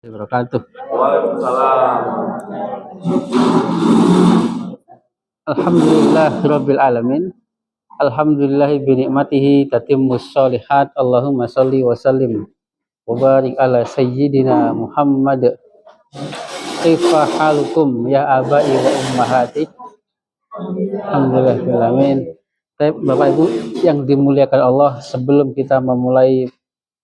Wabarakatuh. Waalaikumsalam. Alhamdulillahirabbil alamin. Alhamdulillahi bi ni'matihi tatimmus sholihat. Allahumma shalli wa sallim wa barik ala sayyidina Muhammad. Kaifa halukum ya abai wa ummahati. Alhamdulillahirabbil alamin. Bapak Ibu yang dimuliakan Allah, sebelum kita memulai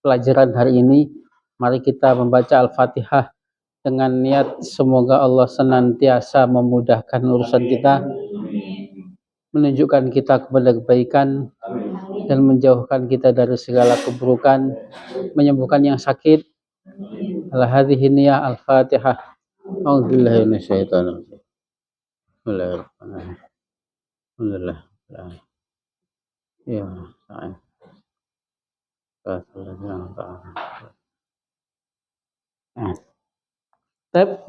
pelajaran hari ini, mari kita membaca Al-Fatihah dengan niat semoga Allah senantiasa memudahkan urusan kita, menunjukkan kita kepada kebaikan, dan menjauhkan kita dari segala keburukan, menyembuhkan yang sakit. Al-hadhihi niyah Al-Fatihah. A'udzubillahi minasyaitonir rajim. Bismillahirrahmanirrahim. Alhamdulillah. Ya,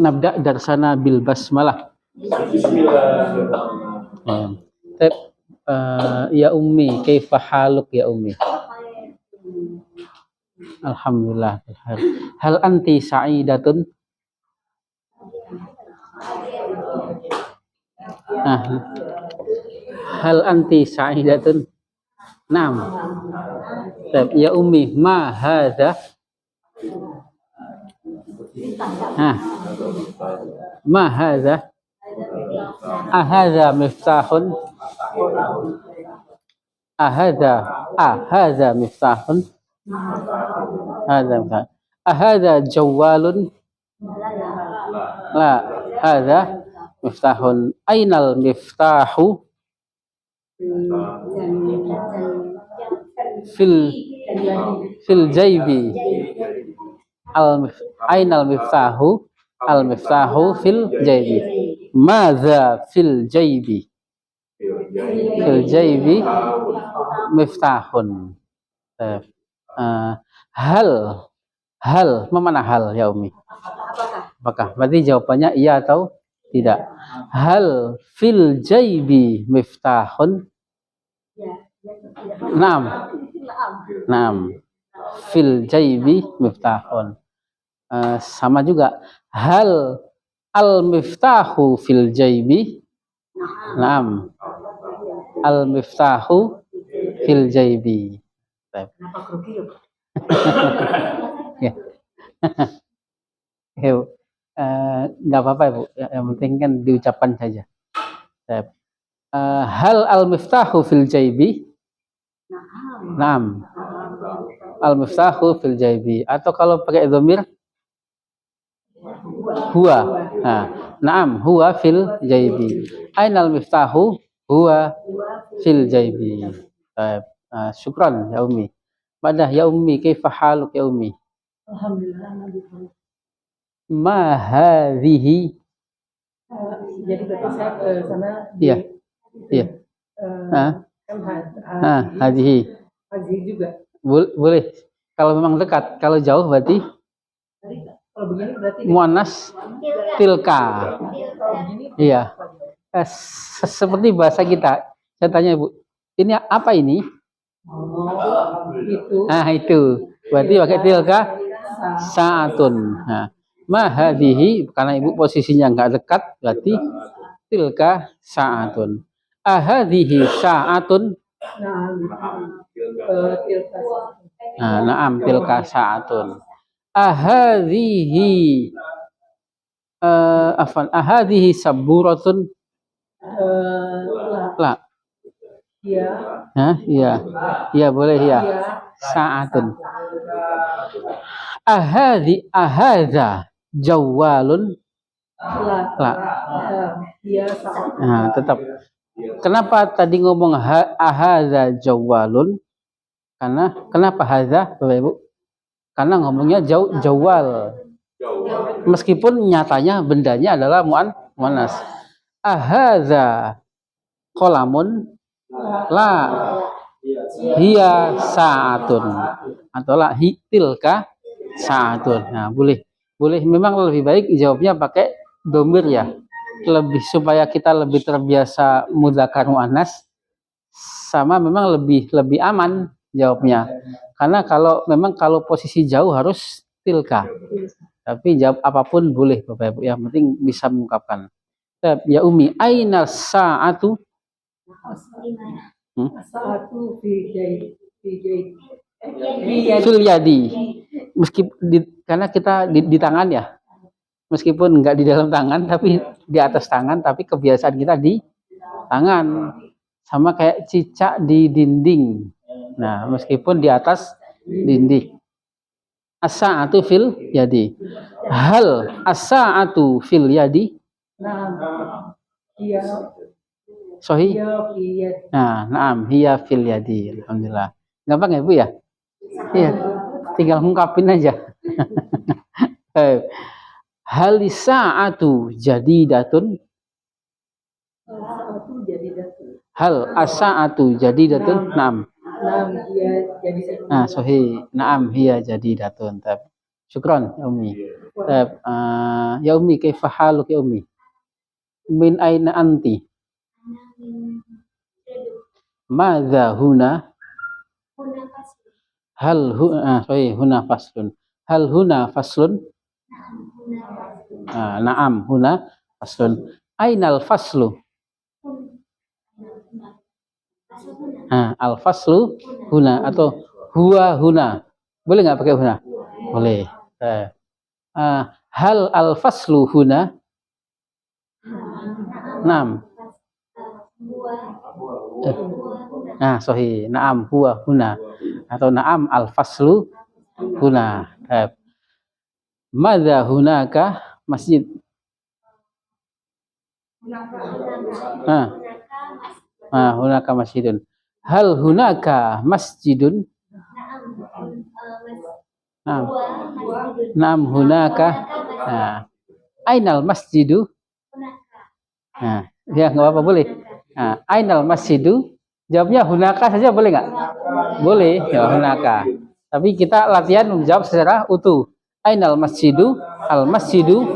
nabda darsana bil basmalah. Bismillahirrahmanirrahim. Ya ummi, kaifa haluk ya ummi? Alhamdulillah. Hal anti sa'idatun? Hal anti sa'idatun? Naam. Ya ummi, ma hadza? Ma hadza? Ahadza miftahun? Ahadza miftahun? Ahadza jawwalun? La, hadza miftahun. Ainal miftahu? Fil jaybi. Ainal miftahu? Al miftahu fil jaybi. Madza fil jaybi? Fil jaybi miftahun. Hal mana hal ya Umi? Apakah? Berarti jawabannya iya atau tidak? Hal fil jaybi miftahun? Naam. Fil jaybi miftahun. Sama juga. Hal al miftahu fil jaybi? Naam. Al miftahu fil jaybi. Kenapa grogi ya, Pak? Ya. Nggak apa-apa Ibu, yang penting kan diucapkan saja. Hal al miftahu fil jaybi? Naam. Al miftahu fil jaybi. Atau kalau pakai dhamir? Huwa. Naam, huwa fil jaybi. Ainal miftahu? Huwa fil jaybi. Syukran ya Ummi. Madah ya Ummi, kaifa haluk ya Ummi? Alhamdulillah. Ma hadhihi? Jadi berarti saya ke sana. Iya. Hadhihi. Hadhihi juga. Boleh. Kalau memang dekat, kalau jauh berarti kalau begini berarti muannas tilka. Iya. Seperti bahasa kita. Saya tanya Ibu, ini apa ini? Itu. Itu. Berarti pakai tilka sa'atun. Ma hadhihi, karena Ibu posisinya enggak dekat, berarti tilka sa'atun. Ahadhihi sa'atun? Naam, tilka sa'atun. Ahadhihi ahadhihi saburatun? La. Iya. Iya. Iya, boleh ya. Sa'atun. Ahadza jawwalun? La. Iya, Tetap. Kenapa tadi ngomong ahadza jawwalun? Kenapa hadza, Bapak Ibu? Karena ngomongnya jawwal. Meskipun nyatanya bendanya adalah muannas. Ahadza qalamun? La. Hiya sa'atun. Atau la tilka sa'atun. Boleh. Memang lebih baik jawabnya pakai dhamir ya. Lebih supaya kita lebih terbiasa mudzakkar muannas. Sama memang lebih aman jawabnya. Karena kalau posisi jauh harus tilka. Tapi jawab apapun boleh Bapak Ibu, yang penting bisa mengungkapkan. Ya Umi, aina sa'atu? Satu Fil yadi. Karena kita di tangan ya. Meskipun enggak di dalam tangan tapi di atas tangan, tapi kebiasaan kita di tangan. Sama kayak cicak di dinding. Nah, meskipun di atas dinding. As-sa'atu fil yadi. Hal as-sa'atu fil yadi? Nah, hiya Sohi? hiya Nah, naam, hiya fil yadi. Alhamdulillah. Gampang ya, Bu ya? Iya. Tinggal ngungkapin aja. Hal as-sa'atu jadidatun? satu jadi datu. Hal as-sa'atu jadidatun? Naam. Enam hiya jadi satu. Nah, sohi. Naam, hiya jadidatun. Syukran, ya Umi. Ya Umi, kaifa haluk ya Umi? Min aina anti? Madza huna? Huna faslun. Hal huna faslun? Naam, huna faslun. Ainal faslu? Al faslu huna atau huwa huna. Boleh nggak pakai huna? Boleh. Hal al faslu huna? Naam. Sahih. Naam huwa huna atau naam al faslu huna. Madza hunaka masjid? Hunaka masjidun. Hal hunaka masjidun? Naam hunaka. Ainal masjidu? Ya nggak apa-apa boleh. Ainal masjidu? Jawabnya hunaka saja boleh nggak? Boleh ya hunaka. Tapi kita latihan menjawab secara utuh. Ainal masjidu? Al masjidu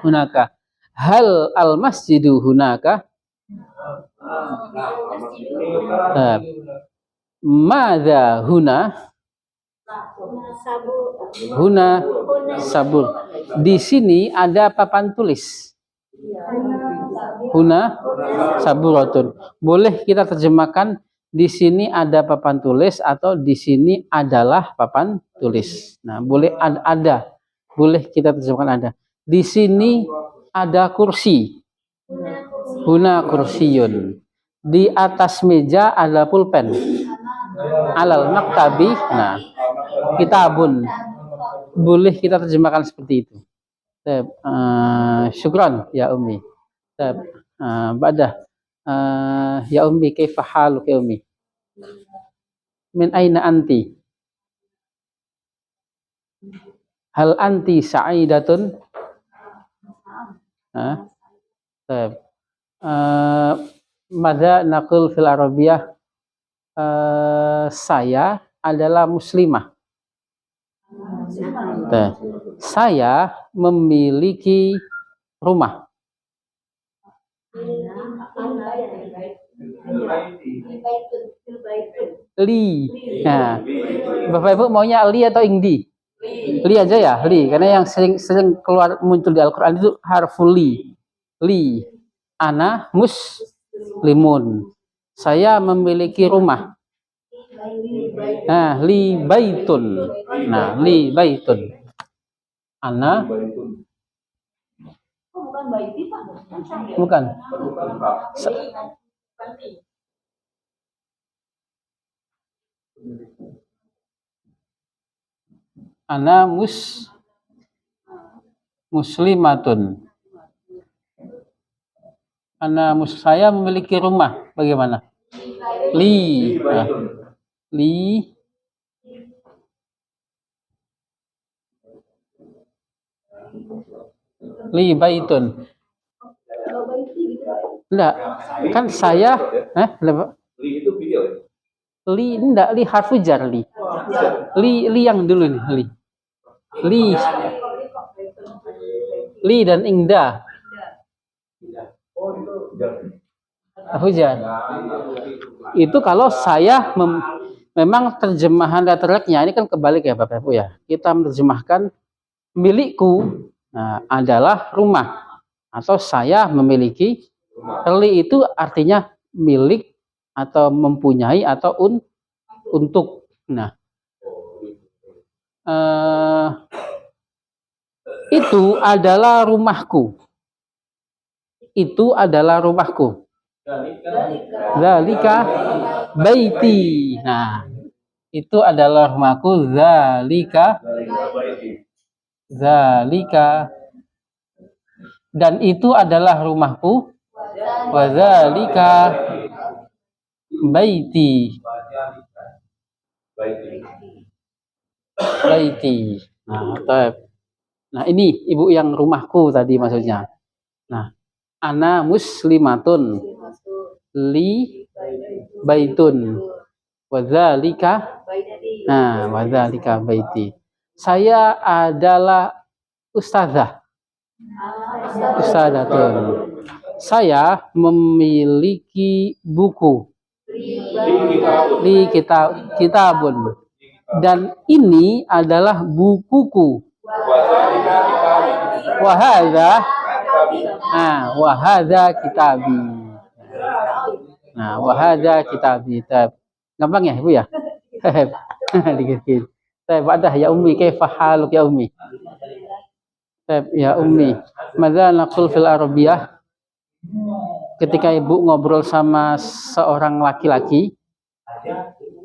hunaka. Hal al masjidu hunaka? Madza huna? Huna sabun. Di sini ada papan tulis. Huna saburatun. Boleh kita terjemahkan di sini ada papan tulis atau di sini adalah papan tulis. Nah, boleh ada. Boleh kita terjemahkan ada. Di sini ada kursi. Huna kursiyun. Di atas meja ada pulpen. Alal maktabi. Nah, kitabun. Boleh kita terjemahkan seperti itu. Syukran ya Umi. Badah ya Umi, kaifa haluk ya Umi? Min aina anti? Hal anti sa'idatun? Madza naqul fil arabiyah? Saya adalah muslimah. Saya memiliki rumah. Li. Nah, Bapak Ibu maunya li atau ingdi? Li aja ya, li. Karena yang sering keluar muncul di Al-Quran itu harful li. Li. Ana muslimun. Saya memiliki rumah. Nah, li baitun. Nah, li baitun. Ana. Bukan. Ana muslimatun. Saya memiliki rumah. Bagaimana? Li. Nah, li. Li baitun. Enggak, kan saya li itu video ya? Li enggak, li harfu jar li. Li yang dulu nih, li. Li dan ingda. Harfu jar. Itu kalau saya memang terjemahan letternya ini kan kebalik ya Bapak Ibu ya. Kita menerjemahkan milikku adalah rumah, atau saya memiliki. Li itu artinya milik atau mempunyai atau untuk. Nah, itu adalah rumahku. Itu adalah rumahku. Zalika baiti. Nah, itu adalah rumahku. Zalika. Dan itu adalah rumahku. Wa zalika baiti. Baiti. Nah, ini ibu yang rumahku tadi maksudnya. Nah, ana muslimatun li baitun wa zalika. Nah, wa zalika baiti. Saya adalah ustazah. Ustazatun. Saya memiliki buku. Li kitabun. Dan ini adalah bukuku. Wahada. Nah, wahada kitabi. Nah, wahada kitabi. Gampang ya, Ibu ya? Dikit-dikit. Badah ya ummi, kaifa haluk ya ummi? Ya ummi, madza naqul fil arabiyah? Ketika Ibu ngobrol sama seorang laki-laki,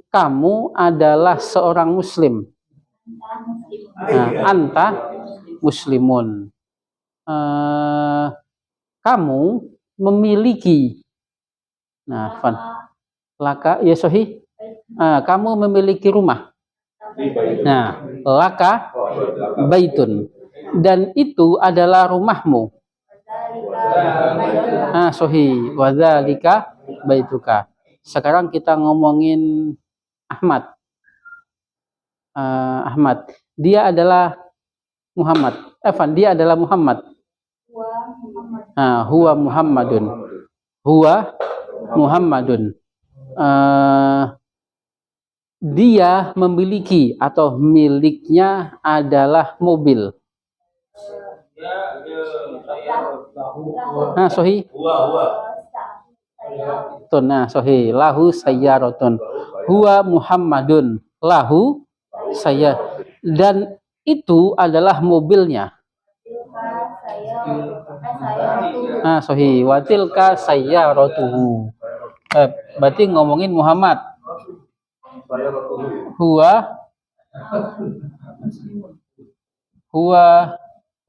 kamu adalah seorang muslim. Nah, anta muslimun. Kamu memiliki. Nah, fan. Laka ya sahih. Kamu memiliki rumah. Nah, laka baitun. Dan itu adalah rumahmu. Sahih. Wa dzalika baituka. Sekarang kita ngomongin Ahmad. Ahmad. Dia adalah Muhammad. Dia adalah Muhammad. Huwa Muhammadun. Huwa Muhammadun. Dia memiliki atau miliknya adalah mobil. Sahih. Sahih. Lahu sayyaratun. Huwa Muhammadun. Lahu saya. Dan itu adalah mobilnya. Sahih. Wa tilka sayyaratuhu. Berarti ngomongin Muhammad. Huwa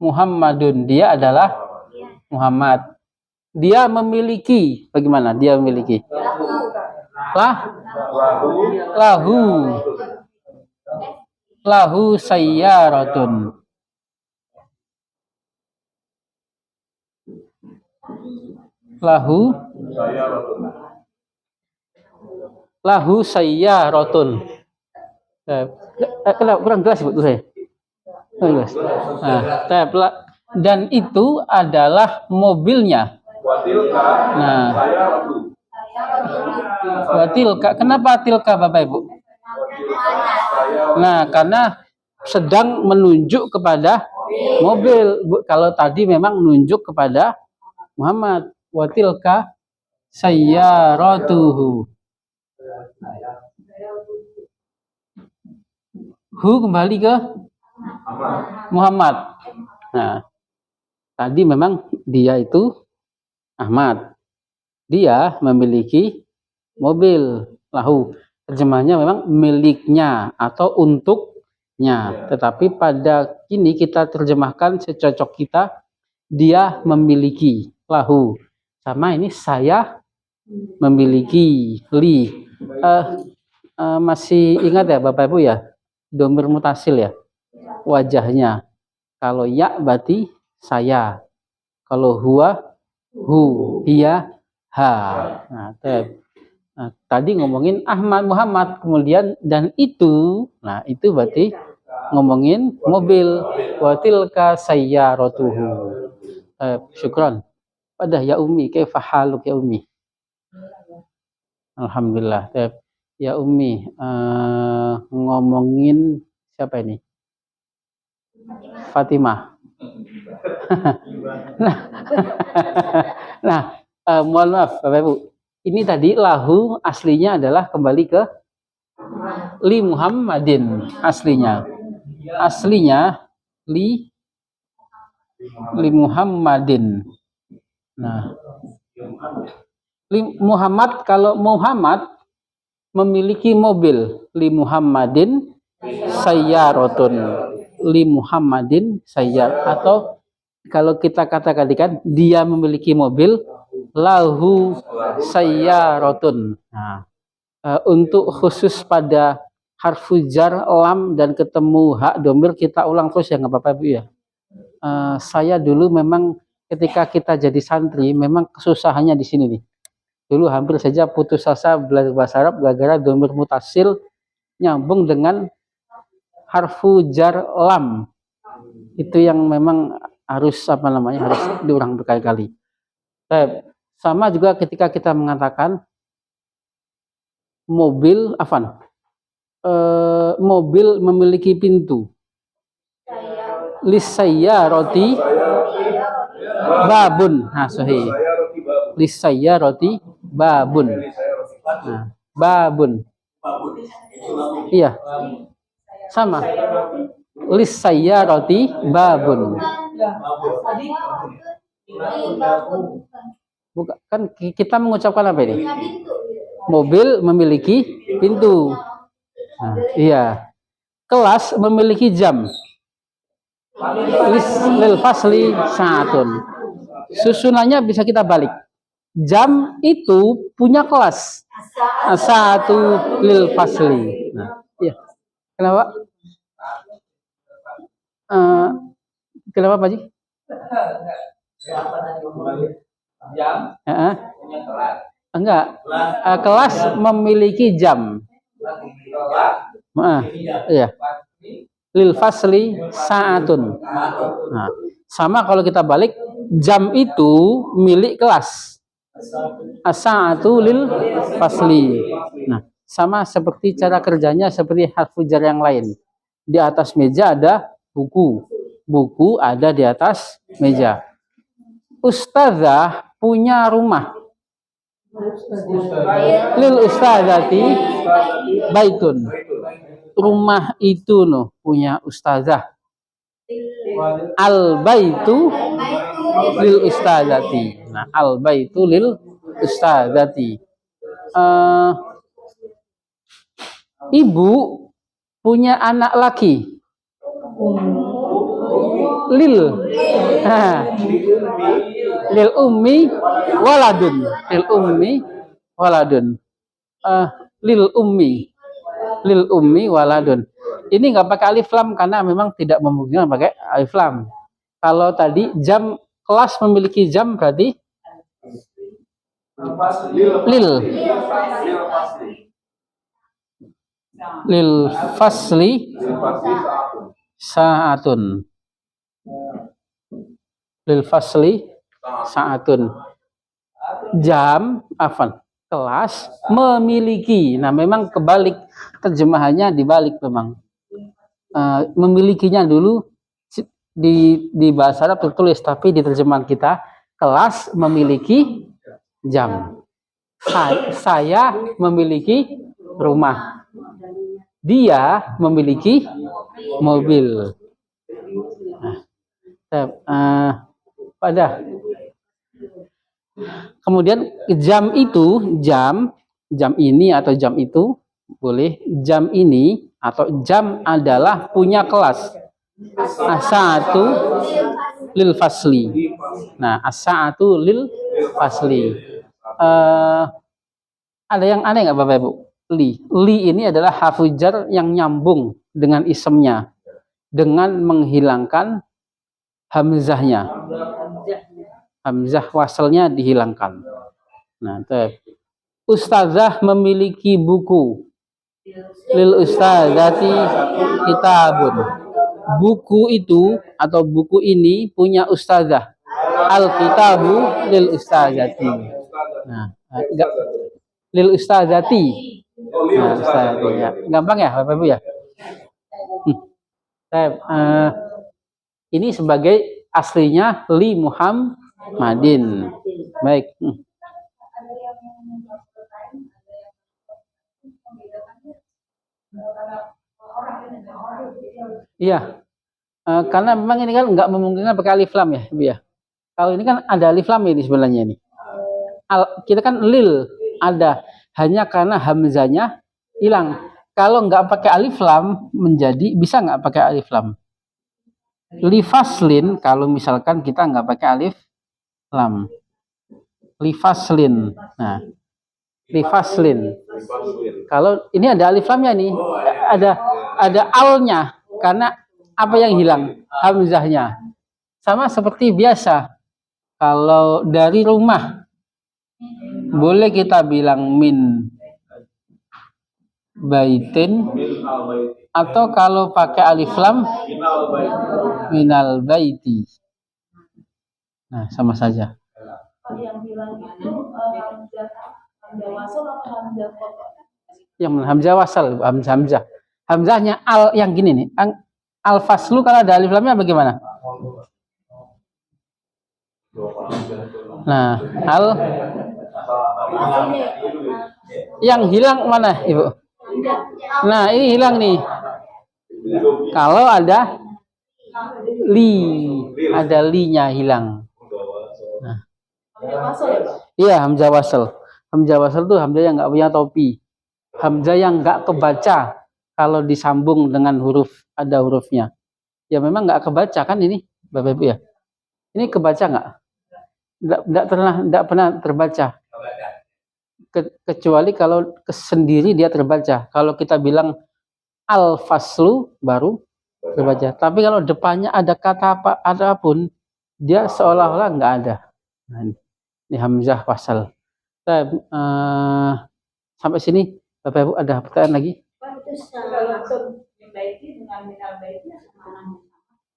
Muhammadun. Dia adalah Muhammad. Dia memiliki. Bagaimana? Dia memiliki. Lahu sayyaratun. Lahu sayyaratun. Kurang jelas Ibu tuh saya. Dan itu adalah mobilnya. Nah, tilka. Kenapa tilka Bapak Ibu? Nah, karena sedang menunjuk kepada mobil. Kalau tadi memang menunjuk kepada Muhammad. Wa tilka sayyaratuhu. Kembali ke Muhammad. Nah, tadi memang dia itu Ahmad. Dia memiliki mobil. Lahu. Terjemahnya memang miliknya atau untuknya. Tetapi pada kini kita terjemahkan secocok kita. Dia memiliki. Lahu. Sama ini saya memiliki. Li. Masih ingat ya Bapak Ibu ya? Domir mutasil ya? Wajahnya. Kalau ya berarti saya. Kalau huwa, hu. Hiya, ha. Nah, tadi ngomongin Ahmad Muhammad. Kemudian dan itu. Nah itu berarti ngomongin mobil. Wa tilka sayyaratuhu. Syukran. Pada ya ummi. Kaifa haluk ya ummi? Alhamdulillah. Ya ummi. Ngomongin siapa ini? Fatimah. Nah, nah mohon maaf Bapak Ibu. Ini tadi lahu aslinya adalah kembali ke li Muhammadin aslinya. Aslinya li Muhammadin. Nah, li Muhammad, kalau Muhammad memiliki mobil, li Muhammadin sayyaratun, li Muhammadin sayyar, atau kalau kita katakan kan dia memiliki mobil, lahu sayyaratun. Nah, untuk khusus pada harfu jar, lam dan ketemu hak domir kita ulang terus ya nggak apa-apa Bu ya. Saya dulu memang ketika kita jadi santri memang kesusahannya di sini nih. Dulu hampir saja putus asa belajar bahasa Arab gara-gara domir mutasil nyambung dengan harfu jar lam. Itu yang memang harus harus diulang berkali-kali. Sama juga ketika kita mengatakan mobil mobil memiliki pintu. Lisayyarati babun. Nah, sahih. Lisayyarati babun. Nah, babun. Iya. Sama. Lisayyarati babun. Bukan, kan kita mengucapkan apa ini? Mobil memiliki pintu. Nah, iya. Kelas memiliki jam. Lil fasli sa'atun. Susunannya bisa kita balik. Jam itu punya kelas. Sa'atu lil fasli. Nah, iya. Kenapa? Kenapa Pak Ji? Jam punya kelas. Enggak. Kelas memiliki jam. Iya. Lil fasli sa'atun. Nah, sama kalau kita balik, jam itu milik kelas. As-sa'atu lil fasli. Nah, sama seperti cara kerjanya seperti harfu jar yang lain. Di atas meja ada buku. Buku ada di atas meja. Ustazah punya rumah. Lil ustazati baitun. Rumah itu punya ustazah. Al baitu lil ustazati. Nah, al baitu lil ustazati. Ibu punya anak laki. Lil lil ummi waladun. Lil ummi waladun. Lil ummi waladun. Ini nggak pakai alif lam karena memang tidak memungkinkan pakai alif lam. Kalau tadi jam, kelas memiliki jam berarti lil fasli sa'atun. Lil fasli sa'atun. Jam kelas memiliki. Nah, memang kebalik terjemahannya, dibalik memang. Memilikinya dulu di bahasa Arab tertulis, tapi di terjemahan kita kelas memiliki jam. Saya memiliki rumah. Dia memiliki mobil. Kemudian jam itu, jam ini atau jam itu boleh. Jam ini atau jam adalah punya kelas. As-sa'atu lil fasli. Nah, as-sa'atu lil fasli. Ada yang aneh nggak Bapak Ibu? Li ini adalah harfu jar yang nyambung dengan isemnya dengan menghilangkan hamzahnya. Hamzah wasalnya dihilangkan. Nah, ustazah memiliki buku. Lil ustazati kitabun. Buku itu atau buku ini punya ustazah. Al kitabu lil ustazati. Nah, lil ustazati. Nah, ustazati ya. Gampang ya Bapak Ibu ya? Ini sebagai aslinya li Muhammadin. Baik. Iya. Karena memang ini kan nggak memungkinkan pakai alif lam ya, Ibu ya. Kalau ini kan ada alif lam ini sebenarnya ini. Kita kan lil ada, hanya karena hamzanya hilang. Kalau nggak pakai alif lam menjadi bisa nggak pakai alif lam? Li faslin kalau misalkan kita nggak pakai alif lam. Li faslin. Nah, li faslin. Kalau ini ada alif lamnya nih, ada alnya karena apa yang hilang? Hamzahnya. Sama seperti biasa. Kalau dari rumah boleh kita bilang min baitin, atau kalau pakai alif lam minal baiti. Nah, sama saja. Yang bilang itu hamzah wasal atau hamzah qata? Yang hamzah wasal, hamzah. Hamzahnya al yang gini nih. Al faslu kalau ada alif lamnya bagaimana? Nah, al yang hilang mana, Ibu? Nah, ini hilang nih. Kalau ada ada li-nya hilang. Nah. Iya, hamzah wasal. Hamzah wasal tuh hamzah yang nggak punya topi. Hamzah yang nggak kebaca kalau disambung dengan huruf, ada hurufnya. Ya memang nggak kebaca kan ini, Bapak Ibu ya. Ini kebaca nggak? Nggak pernah terbaca. Kecuali kalau sendiri dia terbaca. Kalau kita bilang al faslu baru terbaca. Tapi kalau depannya ada kata apapun, dia seolah-olah nggak ada. Nah, ini hamzah wasal. Sampai sini Bapak Ibu ada pertanyaan lagi?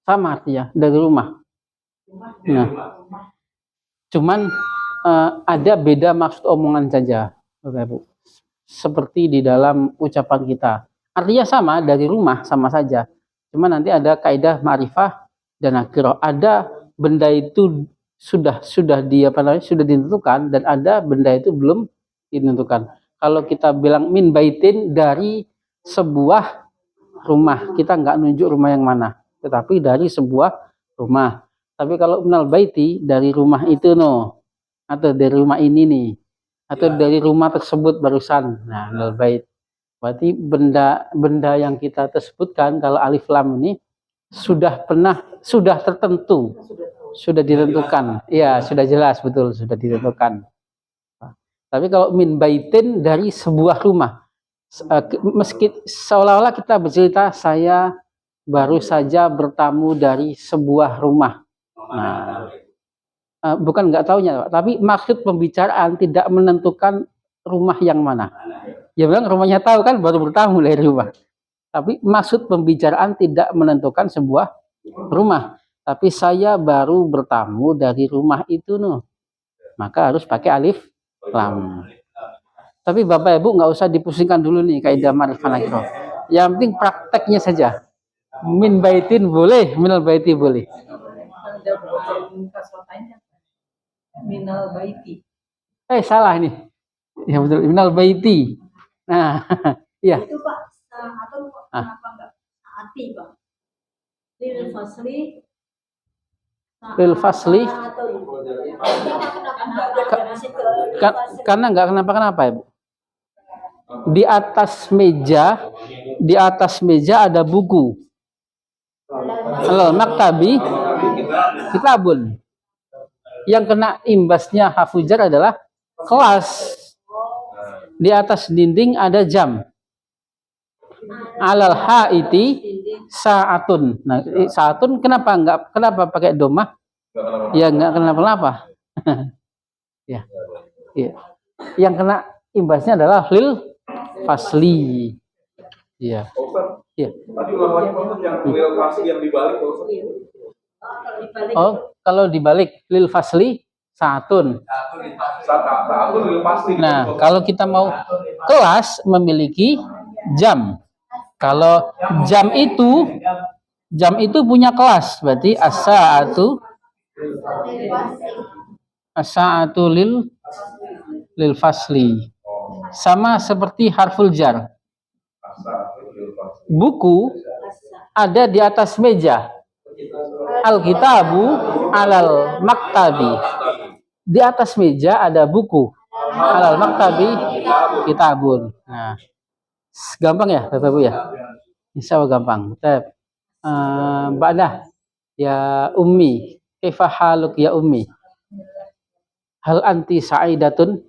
Sama artinya dari rumah. Nah, cuman ada beda maksud omongan saja, Bapak Ibu. Seperti di dalam ucapan kita. Artinya sama, dari rumah sama saja. Cuman nanti ada kaidah ma'rifah dan nakirah. Ada benda itu sudah ditentukan, dan ada benda itu belum ditentukan. Kalau kita bilang min baitin, dari sebuah rumah, kita nggak nunjuk rumah yang mana, tetapi dari sebuah rumah. Tapi kalau minal baiti, dari rumah itu atau dari rumah ini nih, atau dari rumah tersebut barusan. Nah, minal bait. Berarti benda yang kita tersebutkan kalau alif lam ini sudah tertentu, sudah ditentukan. Iya, sudah jelas, betul, sudah ditentukan. Tapi kalau min baitin, dari sebuah rumah, meski seolah-olah kita bercerita saya baru saja bertamu dari sebuah rumah. Nah, bukan nggak taunya, tapi maksud pembicaraan tidak menentukan rumah yang mana. Ya bilang rumahnya tahu kan, baru bertamu dari rumah. Tapi maksud pembicaraan tidak menentukan sebuah rumah. Tapi saya baru bertamu dari rumah itu maka harus pakai alif lam. Tapi Bapak Ibu nggak usah dipusingkan dulu nih kaidah ma'rifah nakirah. Yang penting prakteknya saja. Min baitin boleh, minal baiti boleh. Minal baiti. Salah nih. Ya betul, minal baiti. Nah, iya. Itu Pak, atau kenapa enggak hati Pak? Lil fasli karena nggak kenapa-kenapa ya, Bu. Di atas meja ada buku. Al maktabi kitabun. Yang kena imbasnya hafujar adalah kelas. Di atas dinding ada jam. Alal haiti saatun. Nah, saatun kenapa pakai domah? Ya nggak kenapa-kenapa. Ya. Ya. Yang kena imbasnya adalah lil fasli. Iya. Iya. Tadi ulang lagi yang lil fasli yang dibalik. Oh, kalau dibalik lil fasli saatun. Saatun lil fasli. Nah, kalau kita mau kelas memiliki jam. Kalau jam itu Jam itu punya kelas, berarti as-sa'atu lil fasli. Sama seperti harful jar. Buku ada di atas meja. Al-kitabu alal maktabi. Di atas meja ada buku. Alal maktabi kitabun. Nah, gampang ya, Bapak Ibu ya? Insya Allah gampang. Ba'dah ya ummi, kaifa haluk ya ummi? Hal anti sa'idatun?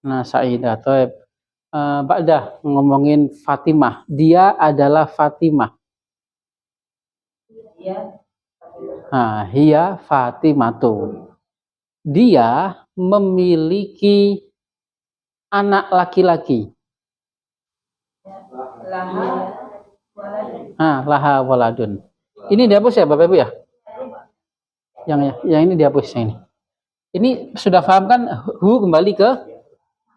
Nah, sa'idah. Ba'dah ngomongin Fatimah. Dia adalah Fatimah. Nah, hiya Fatimatu. Dia memiliki anak laki-laki. Laha waladun. Ini dihapus ya Bapak Ibu ya? Yang ini dihapus yang ini. Ini sudah paham kan? Hu kembali ke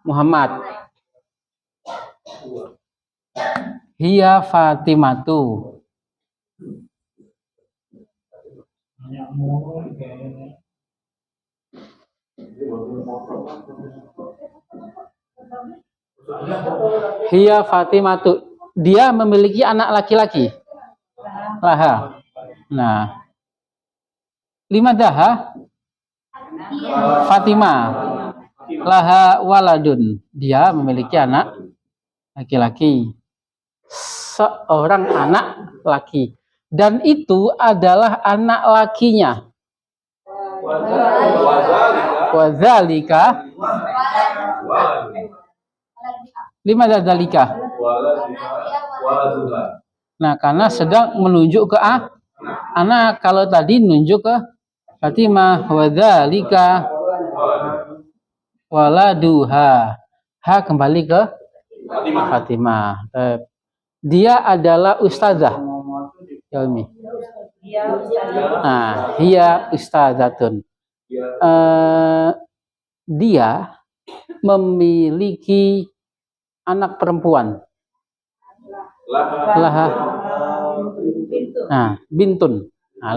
Muhammad. Hiya Fatimatu. Hiya Fatimatu. Dia memiliki anak laki-laki. Laha. Nah. Limadaha Fatimah. Laha waladun. Dia memiliki anak laki-laki. Seorang anak laki. Dan itu adalah anak lakinya. Wadzalika lima dzalika. Nah, karena sedang menunjuk ke anak, kalau tadi menunjuk ke Fatimah. Wadzalika waladuha. Ha kembali ke Fatimah. Dia adalah ustazah. Yalmi. Nah, hiya ustazatun. Dia memiliki anak perempuan. Laha. Nah, bintun. Nah,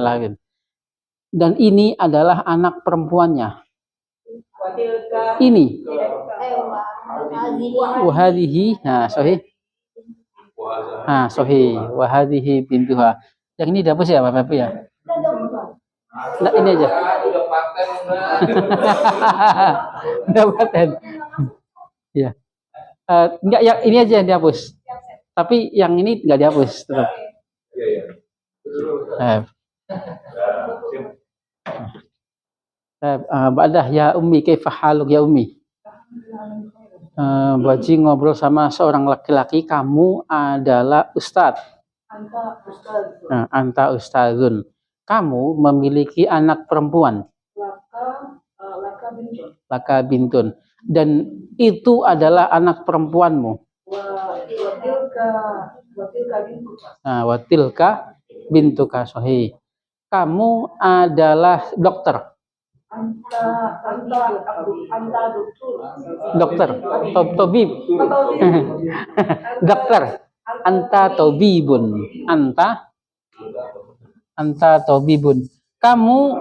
dan ini adalah anak perempuannya. Ini. Wahadihi. Nah, sahih. Nah, sahih. Wahadihi bintuha. Yang ini dihapus ya Bapak Ibu ya? Nah, ini aja. Udah paten. Ya. Enggak, yang ini aja yang dihapus. Tapi yang ini enggak dihapus tetap. Ba'dah ya ummi, kaifa haluk ya ummi? Baji ngobrol sama seorang laki-laki, kamu adalah ustadz. Anta ustadzun. Kamu memiliki anak perempuan. Laka bintun. Dan itu adalah anak perempuanmu. Watilka bintuka sahih. Kamu adalah dokter. Dokter. Tobib. Dokter. Anta tobibun. Anta tobibun. Kamu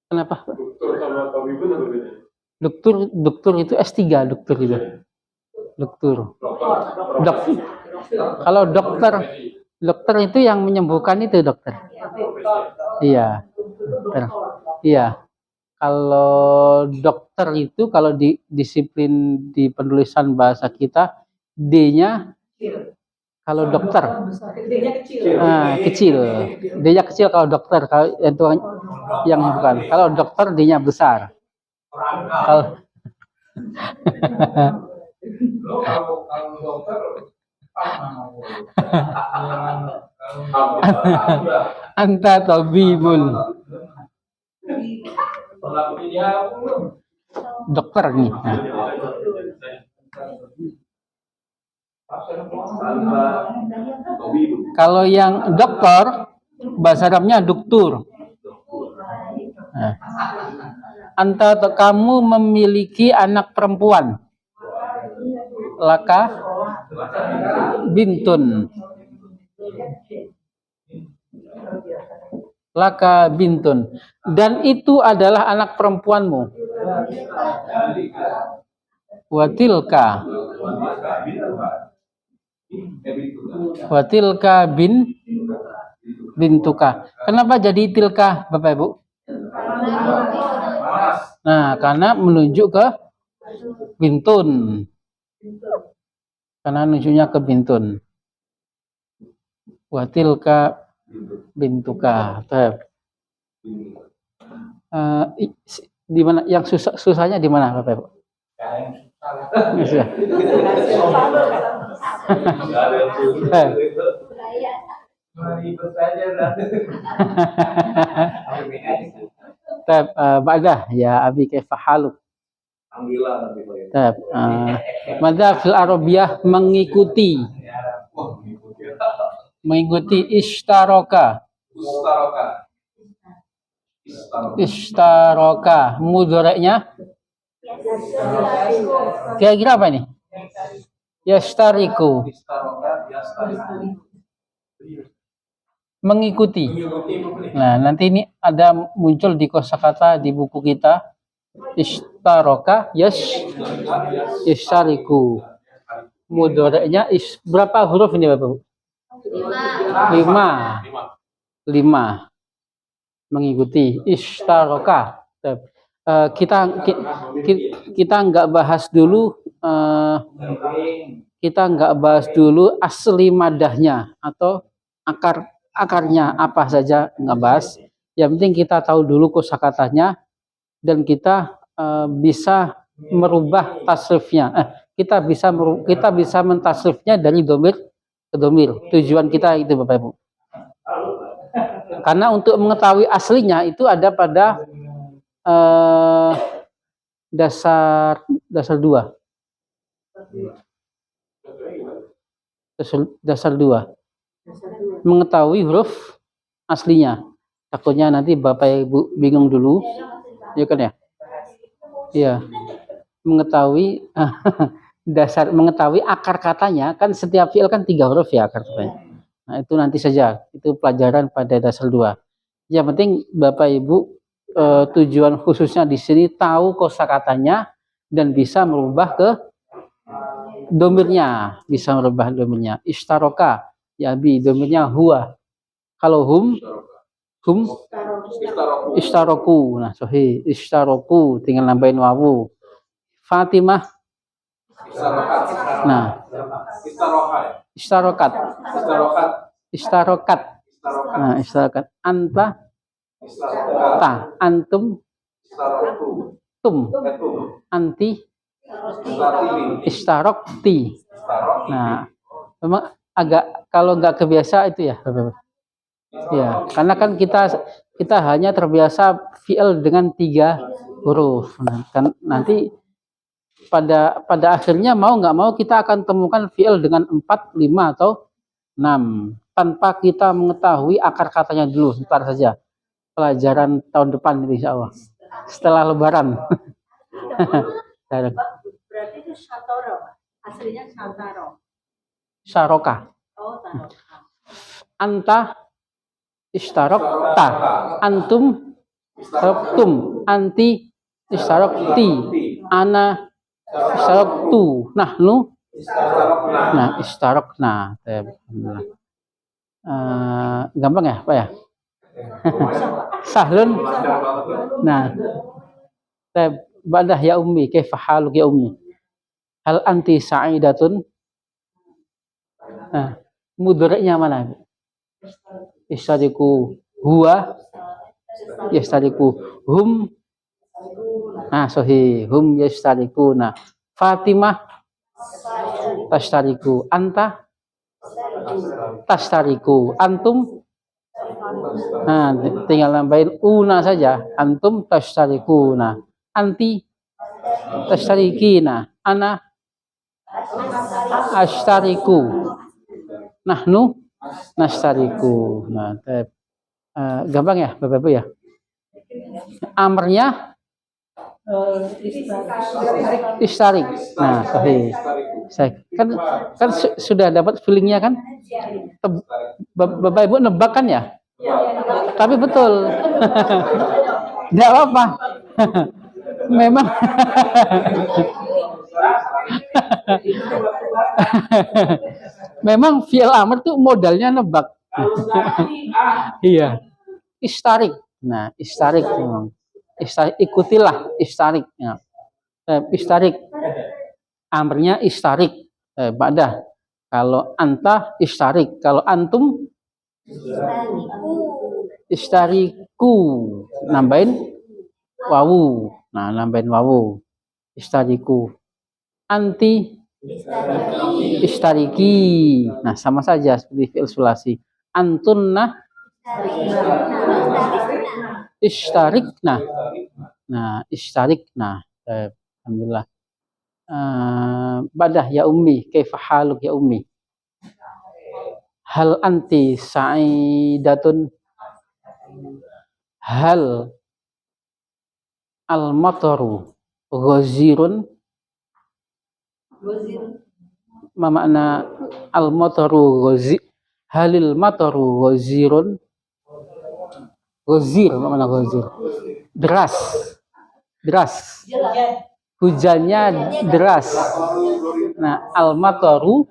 kenapa? Dokter itu S3, dokter itu. Kalau dokter itu yang menyembuhkan itu dokter. Iya. Dokter. Iya. Kalau dokter itu kalau di disiplin di penulisan bahasa kita D-nya kalau dokter kecil. D-nya kecil kalau dokter, kalau itu yang bukan. Kalau dokter D-nya besar. Kalau anta tabibun. Dokter nih. Kalau yang dokter bahasa Arabnya doktur. Anta kamu memiliki anak perempuan. Laka bintun. Laka bintun. Dan itu adalah anak perempuanmu. Watilka. Watilka bintuka. Kenapa jadi tilka, Bapak Ibu? Nah, karena menunjuk ke bintun. Karena menunjuknya ke bintun. Watilka bintuka. Di mana yang susahnya di mana, Bapak Ibu? Susah. Ba'dah ya abi kaifa haluk. Alhamdulillah tapi Pak. Madza fil Arabiyah mengikuti. Mengikuti ishtaroka. Ishtaroka. Mudhari'nya kira-kira apa ini? Yashtariku. Mengikuti. Nah, nanti ini ada muncul di kosakata di buku kita. Ishtaroka yashtariku. Mudhari'nya berapa huruf ini, Bapak? 5. Mengikuti ishtaroka. Kita nggak bahas dulu asli madahnya atau akarnya apa saja, nggak bahas. Yang penting kita tahu dulu kosakatanya dan kita bisa merubah tasrifnya. Kita bisa mentasrifnya dari domir ke domir. Tujuan kita itu, Bapak Ibu. Karena untuk mengetahui aslinya itu ada pada dasar 2. Dasar 2. Mengetahui huruf aslinya. Takutnya nanti Bapak Ibu bingung dulu. Ya kan ya? Iya. Mengetahui mengetahui akar katanya, kan setiap fi'il kan 3 huruf ya akar katanya. Nah, itu nanti saja. Itu pelajaran pada dasar 2. Yang penting Bapak Ibu tujuan khususnya di sini tahu kosakatanya dan bisa merubah ke domirnya, ishtaroka ya bi, domirnya huwa. Kalau hum ishtaroku. Nah, sahih, ishtaroku tinggal nambahin wawu. Fatimah. Nah, ishtarokat. Nah, ishtarokat. Anta. Antum. Tum. Anti. Ishtarokti. Nah, memang agak kalau nggak kebiasa itu ya, ya, karena kan kita hanya terbiasa fi'il dengan 3 huruf. Nah, kan nanti pada akhirnya mau nggak mau kita akan temukan fi'il dengan 4, 5 atau 6 tanpa kita mengetahui akar katanya dulu. Ntar saja pelajaran tahun depan insya Allah setelah Lebaran. Berarti itu syatoro, aslinya syataro. Syaroka. Oh, Anta ishtarokta. Antum ishtaroktum. Anti ishtarokti. Ana ishtaroktu. Nahnu. Nah, ishtarokna. Gampang ya, Pak ya? Sahlun. Nah, badah ya ummi, kaifa haluk ya ummi? Hal anti sa'idatun? Nah, mudhari'nya mana? Yastariku huwa, yastariku hum. Nah, sahih, hum yastarikuna. Fatimah tashtariku. Anta tashtariku. Antum. Nah, tinggal nambahin una saja. Antum tashtarikuna. Anti tashtarikina. Ana ashtariku. Nahnu nashtariku. Nah, gampang ya Bapak Ibu ya. Amrnya Istarik. Nah, sahih. Kan sudah dapat feelingnya kan? Bapak Ibu nebak kan ya? Tapi betul. Tidak apa-apa. Memang memang fi'il amr tuh modalnya nebak. Iya. Istarik. Nah, istarik memang. Istarik, ikutilah istarik. Ya. Istarik. Amrnya istarik. Badah. Kalau anta istarik. Kalau antum istariku. Nambahin wawu. Nah, nambahin wawu. Istariku. Anti istariki. Nah, sama saja seperti fi'il sulasi. Antunna istarikna. Nah, istarikna. Alhamdulillah. Badah ya ummi, kaifa haluk ya ummi? Hal anti sa'idatun? Hal al-mataru ghazirun? Ma makna al-mataru ghazir? Halil mataru ghazirun? Ghazir, apa makna ghazir? Deras. Deras. Hujannya deras. Nah, al-mataru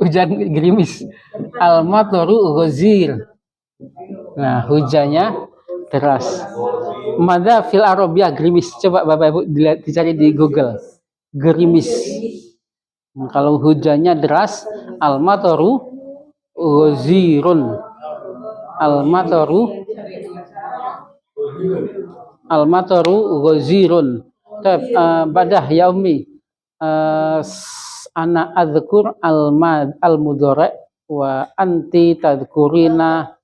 hujan gerimis. Al-mataru ghazir. Nah, hujannya deras. Mada fil Arabiyah gerimis. Coba Bapak Ibu dicari di Google. Gerimis. Kalau hujannya deras, al-mataru ghazirun. Al-mataru ghazirun. Badah ya ummi. Ana adzkur al-mudhari' wa anti tadhkurina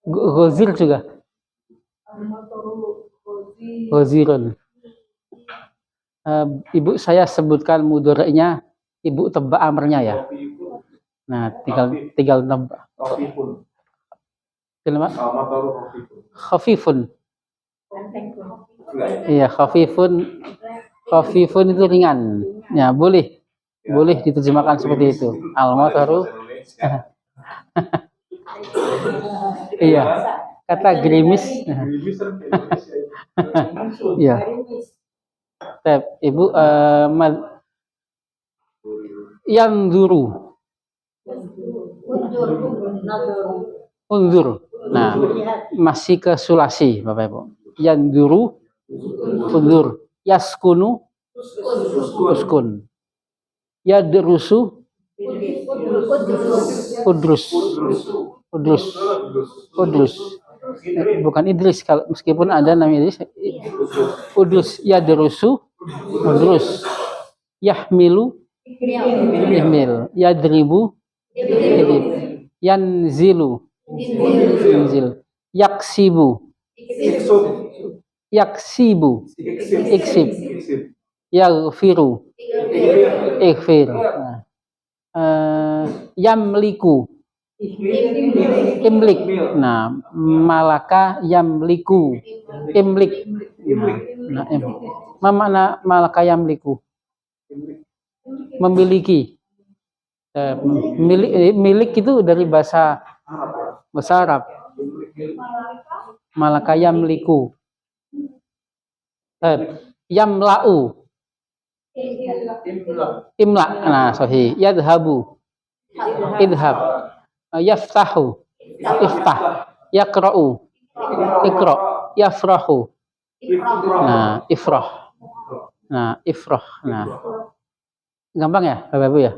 ghazir juga. Ghazirun. Ibu saya sebutkan mudhari'nya, Ibu tebak amrnya ya. Nah, tinggal tebak. Kenapa? Khafifun. Iya, khafifun. Khafifun itu ringan. Ya, boleh diterjemahkan seperti itu. Al-mataru. Iya. Kata gerimis. Iya. Ibu yang duru. Undur. Nah, masih ke sulasi, Bapak Ibu. Yang duru, undur. Yaskunu, uskun. Yadrusu, udrus. Bukan Idris, kalau meskipun ada nama Idris. Udrus. Yadrusu, udrus. Yahmilu, yahmil. Yadribu, yadrib. Yanzilu, yanzil. Yaksibu, iksib. Yaghfiru, ighfir. Yamliku, imlik. Nah, malaka yamliku, imlik. Nah, ma makna malaka yamliku? Memiliki. Milik itu dari bahasa Arab. Malaka yamliku. Yamla'u. Imla. Nah, sahih. Yadhabu. Idhab. Yaftahu. Iftah. Yaqra'u. Iqra'. Yafrahu. Nah, ifrah. Nah, ifrah. Nah. Gampang ya, Bapak Ibu ya?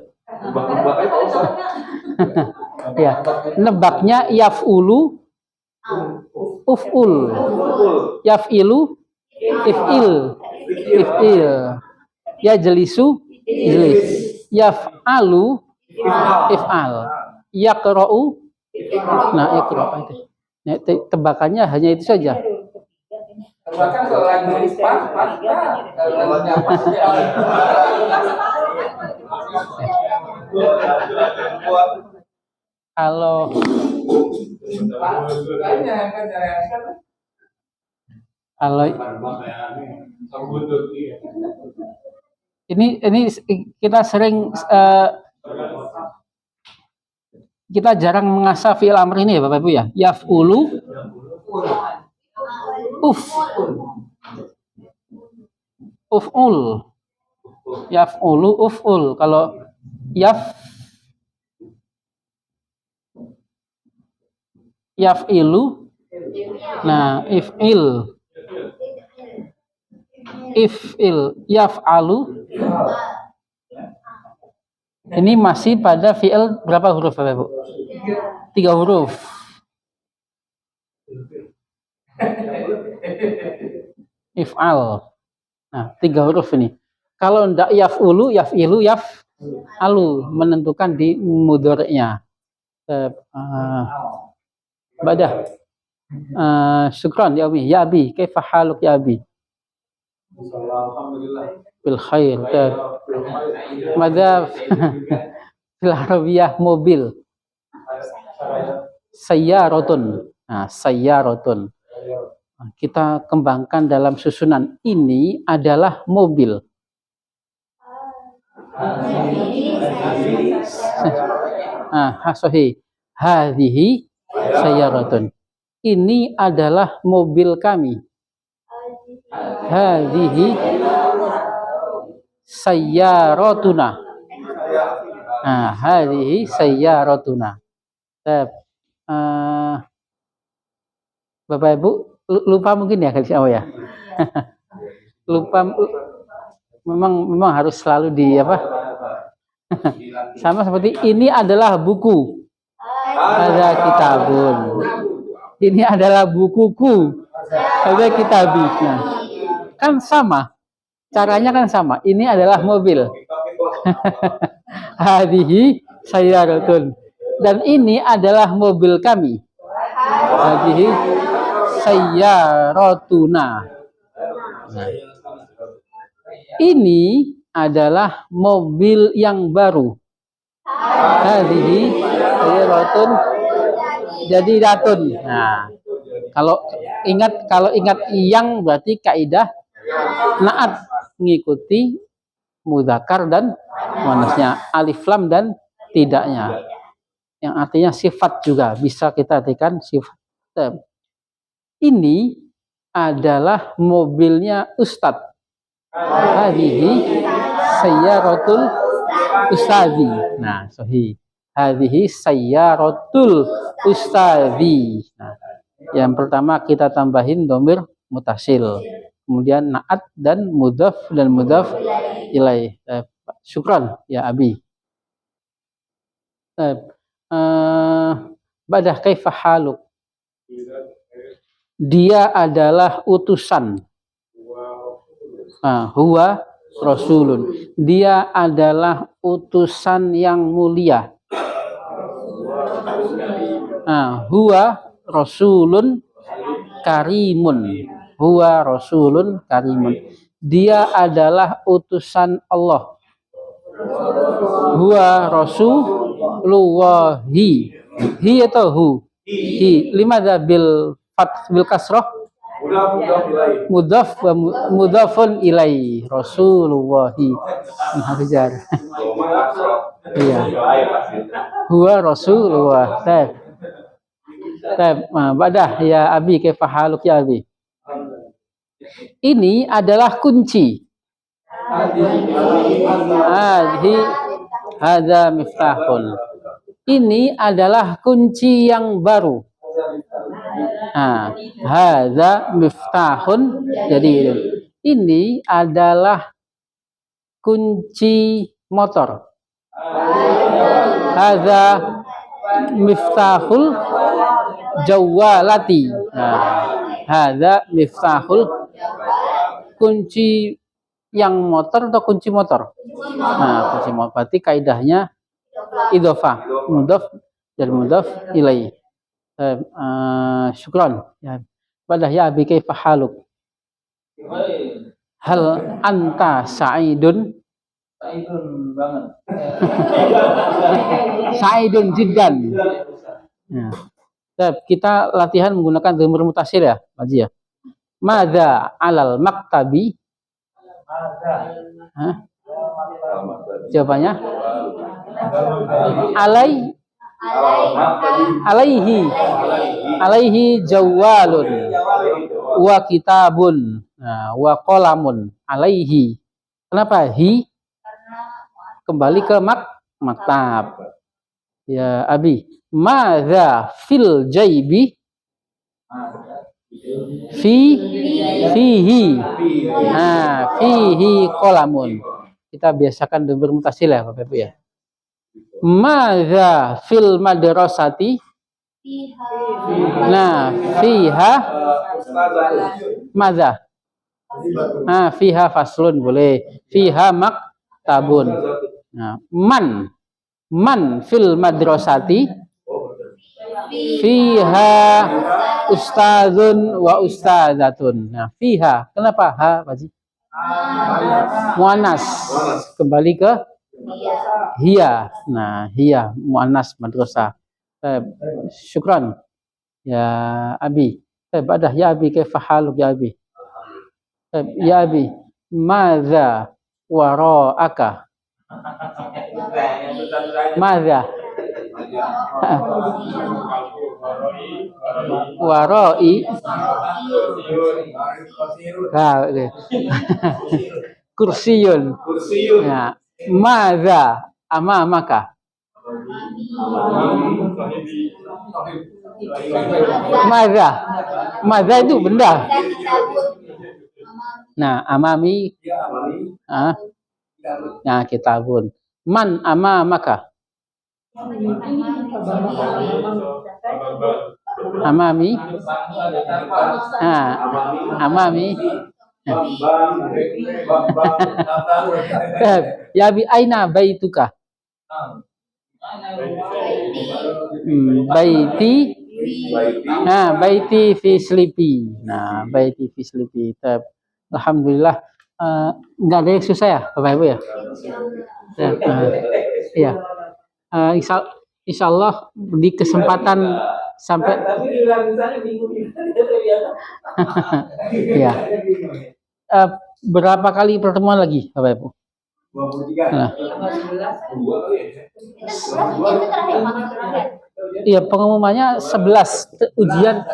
Ya, nebaknya yaf'ulu, uf'ul. Yaf'ilu, if'il. Yajlisu, ijlis. Yaf'alu, if'al. Yaqra'u, nah iqra'. Nah, tebakannya hanya itu saja. Bahkan kalau lagi nulis pas, kalau lagi apa Kalau kalau ini kita sering kita jarang mengasah fi'il amr ini ya Bapak Ibu ya. Yaf'ulu, uf'ul, yaf'ulu, uf'ul. Kalau yaf'ilu, nah if'il, yaf'alu. Ini masih pada fi'il berapa huruf Bapak Ibu? 3 huruf. If'al. Nah, 3 huruf ini. Kalau ndak yaf'ulu, yaf'ilu, yaf'alu, menentukan di mudhari'nya. Badah. Syukran ya Abi. Ya Abi, kaifa haluk ya Abi? Alhamdulillah. Bil khair. Madza fil arabiyah mobil. Sayyaratun. Nah, sayyaratun. Kita kembangkan dalam susunan. Ini adalah mobil. Sahih. Hadhihi sayyaratun. Ini adalah mobil kami. Hadhihi sayyaratuna. Hadhihi sayyaratuna. Bapak Ibu lupa mungkin ya kasih awal ya. Lupa memang harus selalu di apa? Sama seperti ini adalah buku. Ada kitabun. Ini adalah bukuku. Ada kitabnya. Kan sama. Caranya kan sama. Ini adalah mobil. Hadihi sayyaratun. Dan ini adalah mobil kami. Hadihi sayyaratuna. Nah. Ini adalah mobil yang baru. Hadihi sayyaratun jadidatun. Nah, kalau ingat yang berarti kaidah naat mengikuti mudzakkar dan muannasnya, alif lam dan tidaknya. Yang artinya sifat juga bisa kita artikan sifat. Ini adalah mobilnya Ustadz. Hadhihi sayyaratul ustadzi. Nah, sahih. Hadhihi sayyaratul ustadzi. Nah, yang pertama kita tambahin dhamir mutasil. Kemudian naat dan mudhaf ilaih. Syukran ya Abi. Badah kaifa haluk. Dia adalah utusan. Huwa rasulun. Dia adalah utusan yang mulia. Huwa rasulun karimun. Huwa rasulun karimun. Dia adalah utusan Allah. Huwa rasulullahi. Hi atau hu? Hi. Limadha bil kasrah? Mudhaf wa mudhafun ilaihi. Rasulullahi. Hajar. Iya. Huwa rasulullah. Badah ya Abi, kaifa haluk ya Abi? Ini adalah kunci. Hadza miftahun. Ini adalah kunci yang baru. Hadza miftahun. Jadi ini adalah kunci motor. Hadza miftahul jawalati. Hadza miftahul, kunci yang motor atau kunci motor? Kunci motor. Berarti kaidahnya idhofah, mudhaf dan mudhaf ilaih. Syukran. Ya. Badah ya Abi kaifa haluk. Hal anta sa'idun? Saidun banget. Sa'idun jiddan. Ya. Kita latihan menggunakan dhamir mutasil ya, Haji ya. Madza alal maktabi? Hah? Jawabannya? Alaihi jawalun wa kitabun, nah, wa qalamun. Alaihi. Kenapa hi? Kembali ke maktab. Ya Abi, madza fil jaibi? Fihi. Nah, fihi qalamun. Kita biasakan dhamir mutasil ya, Bapak Ibu ya. Madza fil madrasati? Nah, fiha madza? Nah, fiha faslun boleh. Fiha maktabun. Nah, man fil madrasati? Fiha ustadzun wa ustadzatun. Nah, fiha. Kenapa ha, Pak Haji? Muannas. Kembali ke hiya. Nah, hiya muannas madrasah. Syukran ya Abi. Badah ya Abi, kaifa haluk ya Abi? Ya Abi, madza wara'aka? Madza? Warai kursiyun. Ya, madza amamaka? Madza itu benda. Nah, amami. Nah, kitabun. Man amamaka? Amami. Amami. Ya bi aina baituka? Baiti. Nah, baiti fi slipi. Nah, baiti fi slipi. Alhamdulillah, nggak ada yang susah ya, Bapak Ibu ya? Iya. Insya Allah di kesempatan sampai ya. Berapa kali pertemuan lagi, Bapak Ibu? 23. Nah. Iya, pengumumannya 11. Ujian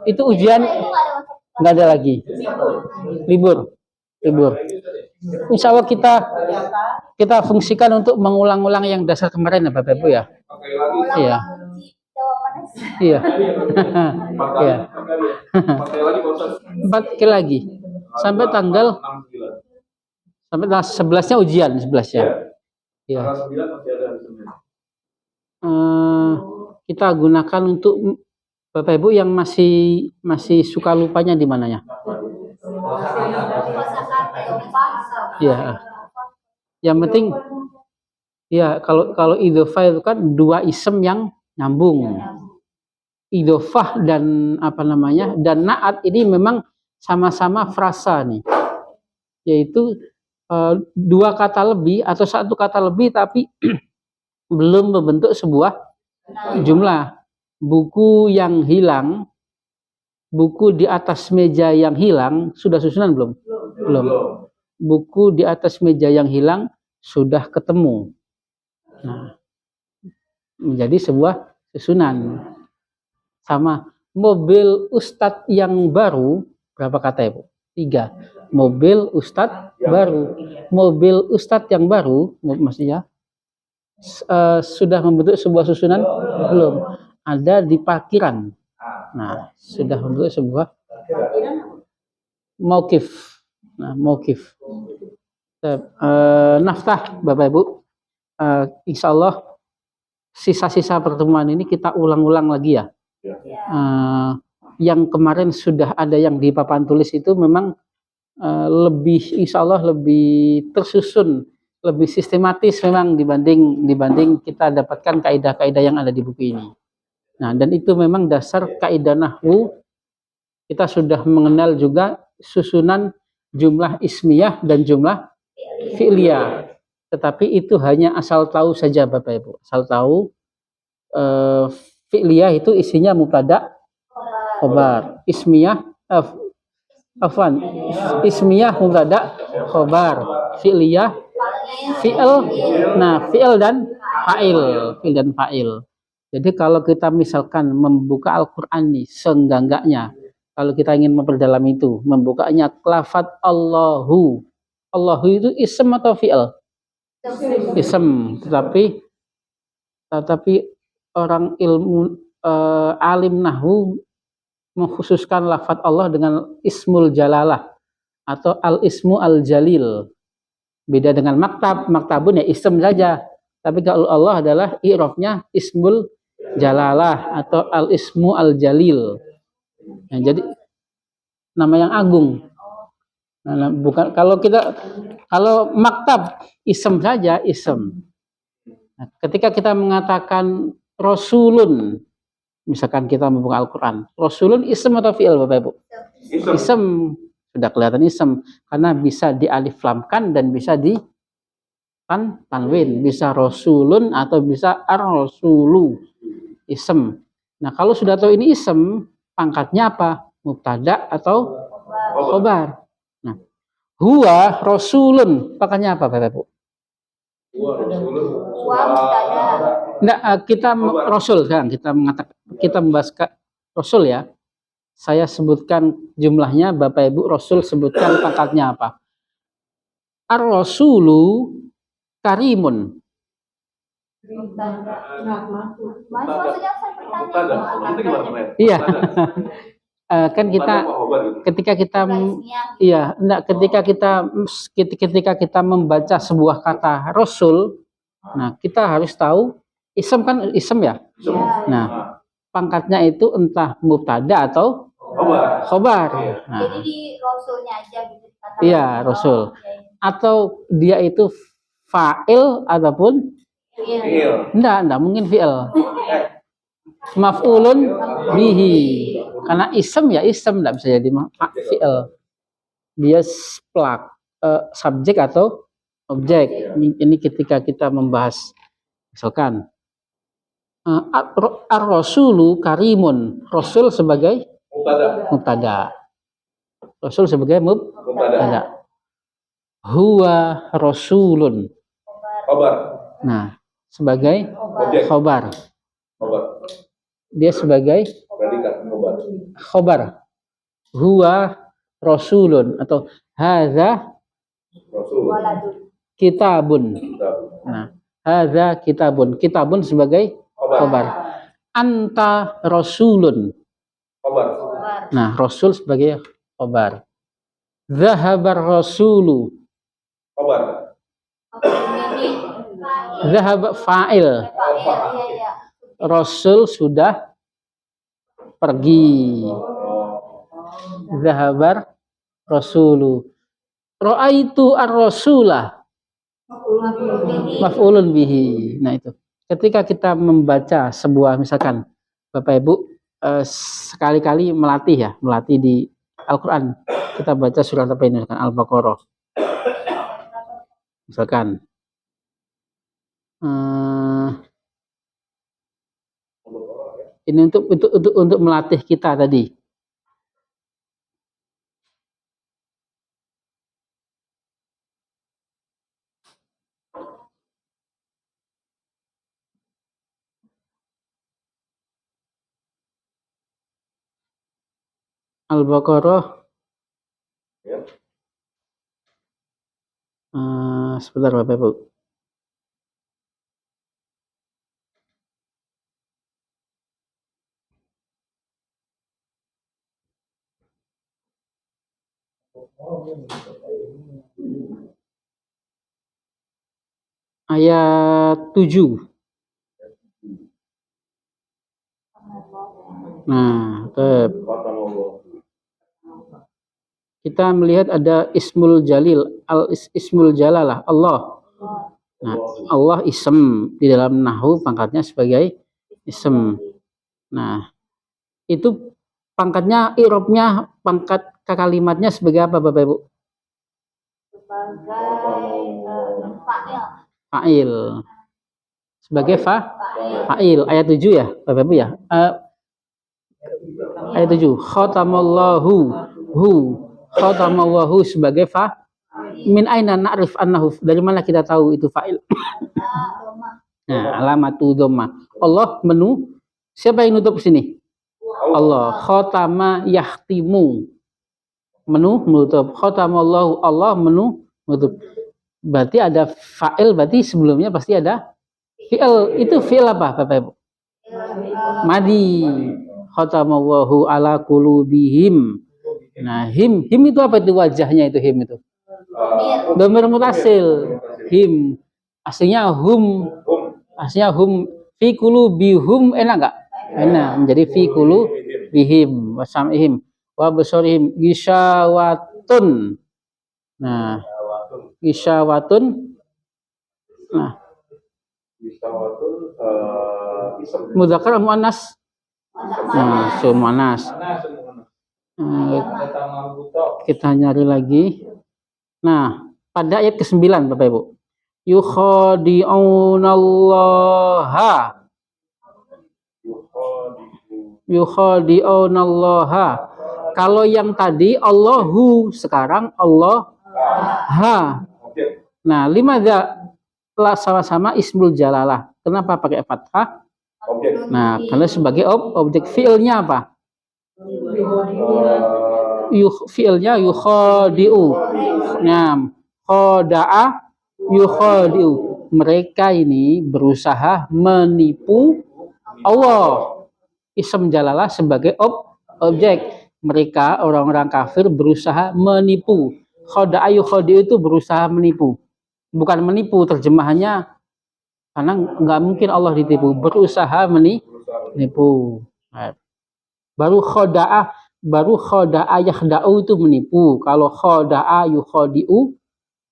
itu ujian nggak ada lagi. Libur. Insya Allah kita fungsikan untuk mengulang-ulang yang dasar kemarin ya Bapak Ibu ya. Iya. Iya. Iya. 4 kali lagi. Sampai tanggal 11-nya ujian 11-nya. Iya. Kita gunakan untuk Bapak Ibu yang masih suka lupanya di mananya? Ya. Yang penting ya kalau idhofah itu kan dua isem yang nyambung. Idhofah dan dan naat ini memang sama-sama frasa nih. Yaitu dua kata lebih atau satu kata lebih tapi belum membentuk sebuah jumlah. Buku yang hilang, buku di atas meja yang hilang, sudah susunan belum? Belum. Buku di atas meja yang hilang sudah ketemu. Nah, menjadi sebuah susunan. Sama mobil ustadz yang baru, berapa kata ya Bu? 3. Mobil ustadz baru. Mobil ustadz yang baru, maksudnya sudah membentuk sebuah susunan? Belum. Ada di parkiran. Nah, sudah membentuk sebuah mauqif. Nah, mauqif. Naftah Bapak Ibu. Insya Allah sisa-sisa pertemuan ini kita ulang-ulang lagi ya. Yang kemarin sudah ada yang di papan tulis itu memang lebih insya Allah lebih tersusun, lebih sistematis memang dibanding kita dapatkan kaidah-kaidah yang ada di buku ini. Nah, dan itu memang dasar kaidah nahwu. Kita sudah mengenal juga susunan jumlah ismiyah dan jumlah fi'liyah. Tetapi itu hanya asal tahu saja Bapak Ibu. Asal tahu fi'liyah itu isinya mubtada khobar. Ismiyah ismiyah mubtada khobar. Fi'liyah fi'il. Nah, fi'il dan fa'il. Jadi kalau kita misalkan membuka Al-Qur'an nih seenggak-enggaknya, kalau kita ingin memperdalam itu, membukanya lafaz Allahu. Allahu itu ism atau fi'il? Ism. Tetapi orang ilmu alim nahwu mengkhususkan lafaz Allah dengan ismul jalalah atau al-ismu al-jalil. Beda dengan maktabun ya ism saja. Tapi kalau Allah adalah i'rabnya ismul jalalah atau al-ismu al-jalil. Nah, jadi nama yang agung. Nah, bukan kalau maktab ism saja ism. Nah, ketika kita mengatakan rasulun, misalkan kita membuka Al-Qur'an, rasulun ism atau fi'il Bapak Ibu? Ism. Sudah kelihatan ism karena bisa dialiflamkan dan bisa di tanwin, bisa rasulun atau bisa ar-rasulu. Ism. Nah, kalau sudah tahu ini ism, pangkatnya apa? Mubtada atau khobar. Nah, huwa rasulun, pangkatnya apa Bapak Ibu? Enggak, kita rasul sekarang kita membahas rasul ya. Saya sebutkan jumlahnya, Bapak Ibu rasul sebutkan pangkatnya apa? Ar-rasulu karimun. Iya. Kan kita ketika kita membaca sebuah kata rasul, nah kita harus tahu ism kan ism ya. Nah, pangkatnya itu entah mubtada atau khobar. Nah, Jadi di rasulnya aja gitu. Iya, rasul. Atau dia itu fa'il ataupun enggak mungkin fi'il. Maf'ulun bihi. Karena ism ya ism, enggak bisa jadi fi'il. Dia subjek atau objek. Ini ketika kita membahas misalkan ar-rasulu karimun. Rasul sebagai mubtada. Rasul sebagai mubtada. Huwa rasulun. Nah, sebagai khobar. Dia sebagai khobar. Huwa rasulun atau hadza kitabun. Nah, hadza kitabun. Kitabun sebagai khobar. Anta rasulun. Nah, rasul sebagai khobar. Zahabar rasulu. Zahab fa'il. Rasul sudah pergi. Zahabar rasulu. Ra'aitu ar-rasulah. Maf'ulun bihi. Nah itu. Ketika kita membaca sebuah misalkan Bapak Ibu sekali-kali melatih di Al-Qur'an. Kita baca surat apa ini misalkan Al-Baqarah. Misalkan ini untuk melatih kita tadi. Al-Baqarah. Sebentar Bapak Ibu. Ayat 7. Nah, kita melihat ada ismul jalil, ismul jalalah, Allah. Nah, Allah ism, di dalam nahwu pangkatnya sebagai ism. Nah, itu pangkatnya, i'rabnya, pangkat kalimatnya sebagai apa Bapak Ibu? Sebagai fa'il. Fa'il. Sebagai fa'il. Ayat 7 ya Bapak Ibu ya. Ayat 7. Khatamallahu khatamallahu sebagai min aina na'rif annahu, dari mana kita tahu itu fa'il? Nah, alamatu dhamma. Allah menu, siapa yang nutup sini? Allah. Khatama yahtimu, menutup. Khatamallahu, Allah menutup. Berarti ada fa'il, berarti sebelumnya pasti ada fi'il. Itu fi'il apa Bapak Ibu? Madi. Khatamallahu ala qulubihim. Nah, him itu apa itu wajahnya itu him itu? Dhamir mutasil. Him. Aslinya hum fi qulubihum, enak enggak? Enak, menjadi fi qulubihim wa sam'ihim wa basarihim gisawatun. Nah, gisawatun. Nah, mudzakkar muannas. Nah, muannas. Kita nyari lagi. Nah, pada ayat ke-9 Bapak Ibu. Yukhadi'unallaha. Kalau yang tadi Allahu, sekarang Allah ha. Nah, limadza sama-sama ismul jalalah. Kenapa pakai fathah? Nah, karena sebagai objek. Fiilnya apa? Fiilnya yukhadi'u. Nah, khada'a yukhadi'u. Mereka ini berusaha menipu Allah. Ism jalalah sebagai objek. Mereka orang-orang kafir berusaha menipu. Khada'a yukhadi'u itu berusaha menipu. Bukan menipu, terjemahannya karena nggak mungkin Allah ditipu. Berusaha menipu. Baru khoda'a yakhda'u itu menipu. Kalau khoda'a yukhadi'u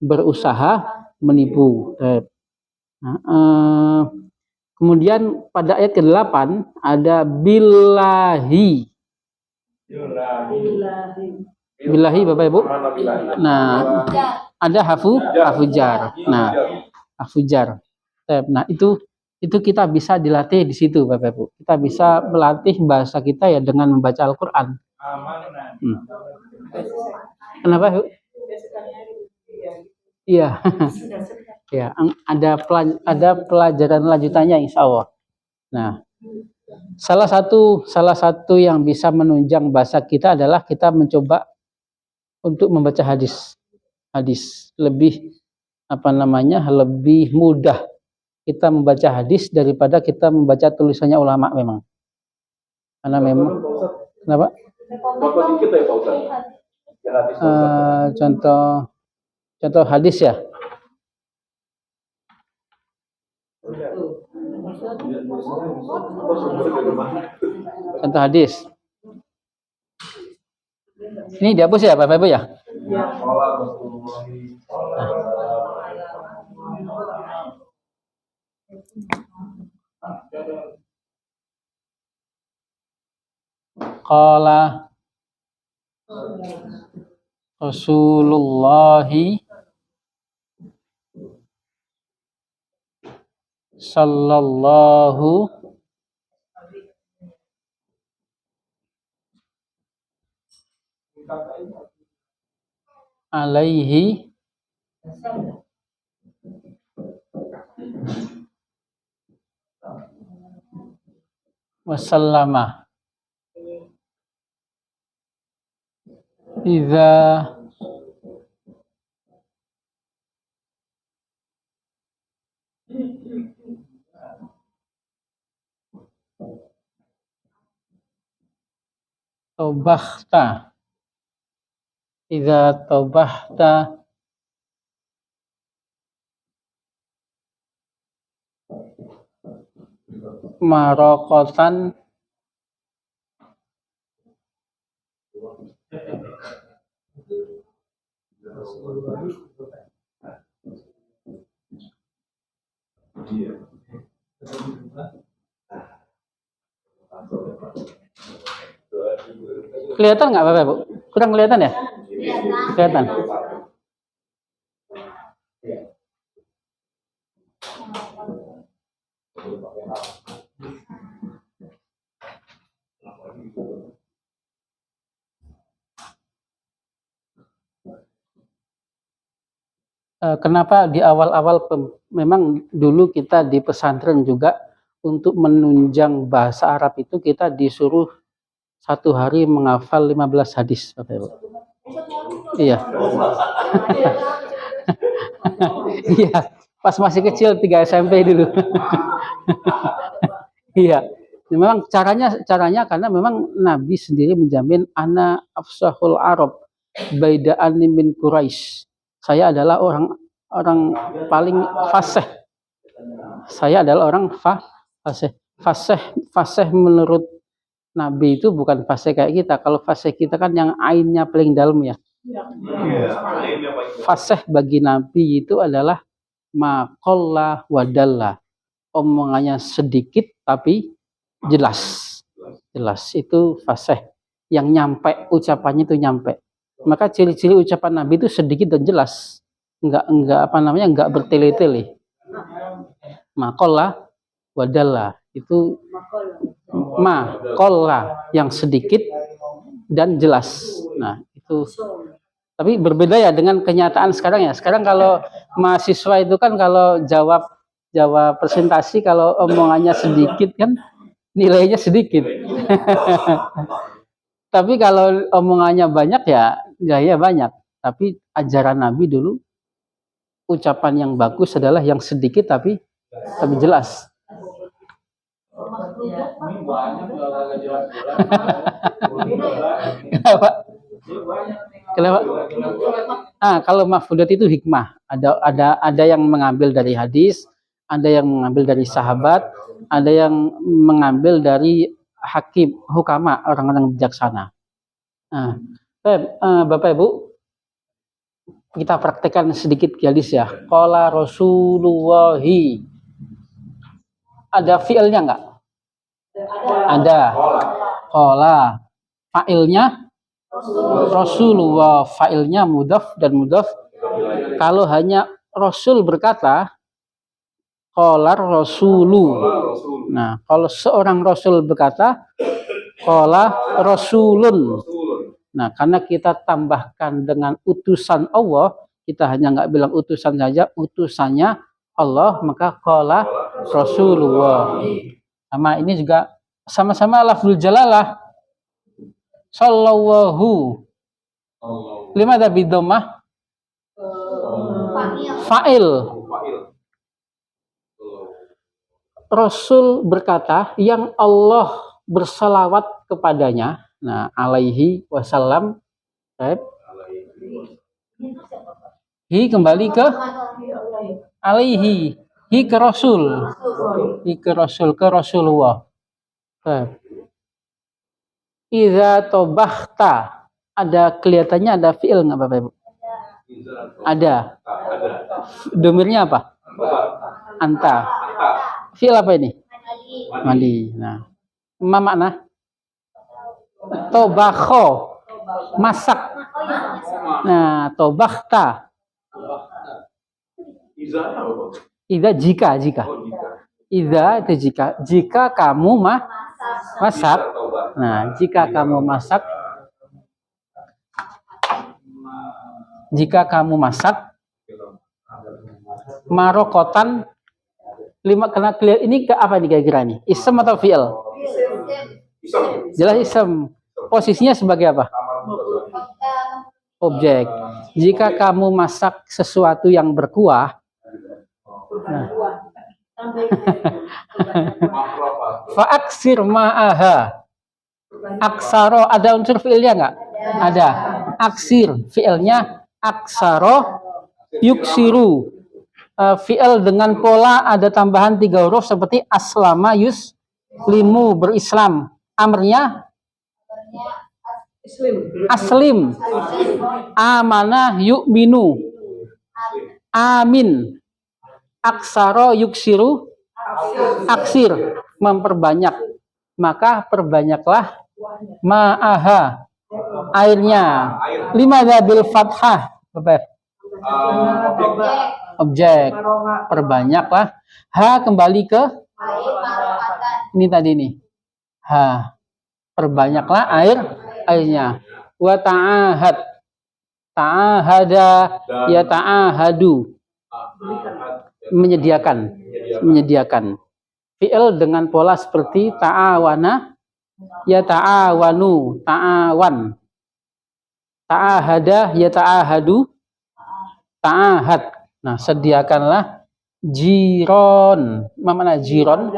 berusaha menipu. Kemudian pada ayat ke-8 ada billahi. Billahi Bapak Ibu. Nah, ada hafujar. Nah, hafujar. Nah, itu kita bisa dilatih di situ Bapak Ibu. Kita bisa melatih bahasa kita ya dengan membaca Al-Qur'an. Kenapa, Bu? Iya. Ya, ada pelajaran lanjutannya insya Allah. Nah, salah satu yang bisa menunjang bahasa kita adalah kita mencoba untuk membaca hadis lebih lebih mudah kita membaca hadis daripada kita membaca tulisannya ulama memang. Karena memang kenapa? Contoh dikit ya Pak Ustaz. Contoh hadis ya. Contoh hadis. Ini dihapus ya Bapak Ibu ya? Qala Rasulullah sallallahu alaihi wasallama idza tobahta marokotan Kelihatan nggak Bapak Ibu? Kurang kelihatan ya? Kelihatan. Kenapa di awal-awal memang dulu kita di pesantren juga untuk menunjang bahasa Arab itu kita disuruh satu hari menghafal 15 hadis, Bapak Ibu. Iya. Iya, pas masih kecil 3 SMP dulu. Iya. Memang caranya karena memang Nabi sendiri menjamin ana afsahul Arab baida'ani min Quraisy. Saya adalah orang paling fasih. Saya adalah orang fasih. Fasih menurut Nabi itu bukan fasih kayak kita. Kalau fasih kita kan yang ainnya paling dalam ya. Fasih bagi Nabi itu adalah maqalla wadalla. Omongannya sedikit tapi jelas. Jelas itu fasih. Yang nyampe, ucapannya itu nyampe. Maka ciri-ciri ucapan Nabi itu sedikit dan jelas. Enggak bertele-tele. Maqalla wadalla. Itu maqalla yang sedikit dan jelas. Nah, itu. Tapi berbeda ya dengan kenyataan sekarang ya. Sekarang kalau mahasiswa itu kan kalau jawab presentasi kalau omongannya sedikit kan nilainya sedikit. Tapi kalau omongannya banyak ya banyak. Tapi ajaran Nabi dulu ucapan yang bagus adalah yang sedikit tapi jelas. Kenapa? Kalau mafhudat itu hikmah. Ada yang mengambil dari hadis, ada yang mengambil dari sahabat, ada yang mengambil dari hakim, hukama, orang-orang bijaksana. Bapak Ibu, kita praktekkan sedikit hadis ya. Qala Rasulullahi. Ada fiilnya enggak? Ada. Qala. Fa'ilnya Rasulullah. Fa'ilnya mudhaf dan mudhaf. Kalau hanya Rasul berkata, qala Rasulu. Nah, kalau seorang Rasul berkata, qala Rasulun. Nah, karena kita tambahkan dengan utusan Allah, kita hanya nggak bilang utusan saja, utusannya Allah, maka qala Rasulullah. Sama ini juga sama-sama lafzul jalalah. Sallallahu. Lima ada bidomah. Fa'il. Rasul berkata yang Allah bersalawat kepadanya. Nah, alaihi wasallam. Hi kembali ke alaihi. Hi ke Rasul. Hi ke Rasul, ke Rasulullah. Iza tobakhta. Ada kelihatannya ada fi'il nggak Bapak Ibu? Ada. Domirnya apa? Anta. Fi'il apa ini? Mandi. Nah, ma makna? Tobakho. Masak. Nah, tobakhta. Iza jika. Iza itu jika. Jika kamu masak. Nah, jika kamu masak. Jika kamu masak. Marokotan. Kena clear ini ke apa nih kira-kira nih? Ism atau fi'il? Jelas ism. Posisinya sebagai apa? Objek. Jika kamu masak sesuatu yang berkuah, fa'aksir ma'aha. Aksaro ada unsur fi'ilnya nggak? Ada. Aksir fi'ilnya aksaro yuksiru. Fi'il dengan pola ada tambahan 3 huruf seperti aslama yuslimu berislam. Amrnya aslim. Amanah yu'minu. Amin. Aksaro yuksiru. Aksir memperbanyak. Maka perbanyaklah ma'aha airnya. Limadza bil fathah? Bapak. Objek. Perbanyaklah. Ha kembali ke ini tadi nih. Ha. Perbanyaklah airnya. Wa ta'ahad. Ta'ahada ya ta'ahadu. Menyediakan. Fi'il dengan pola seperti ta'awana ya ta'awanu, ta'awan. Ta'ahada ya ta'ahadu, ta'ahad. Nah, sediakanlah jiron. Mana jiron?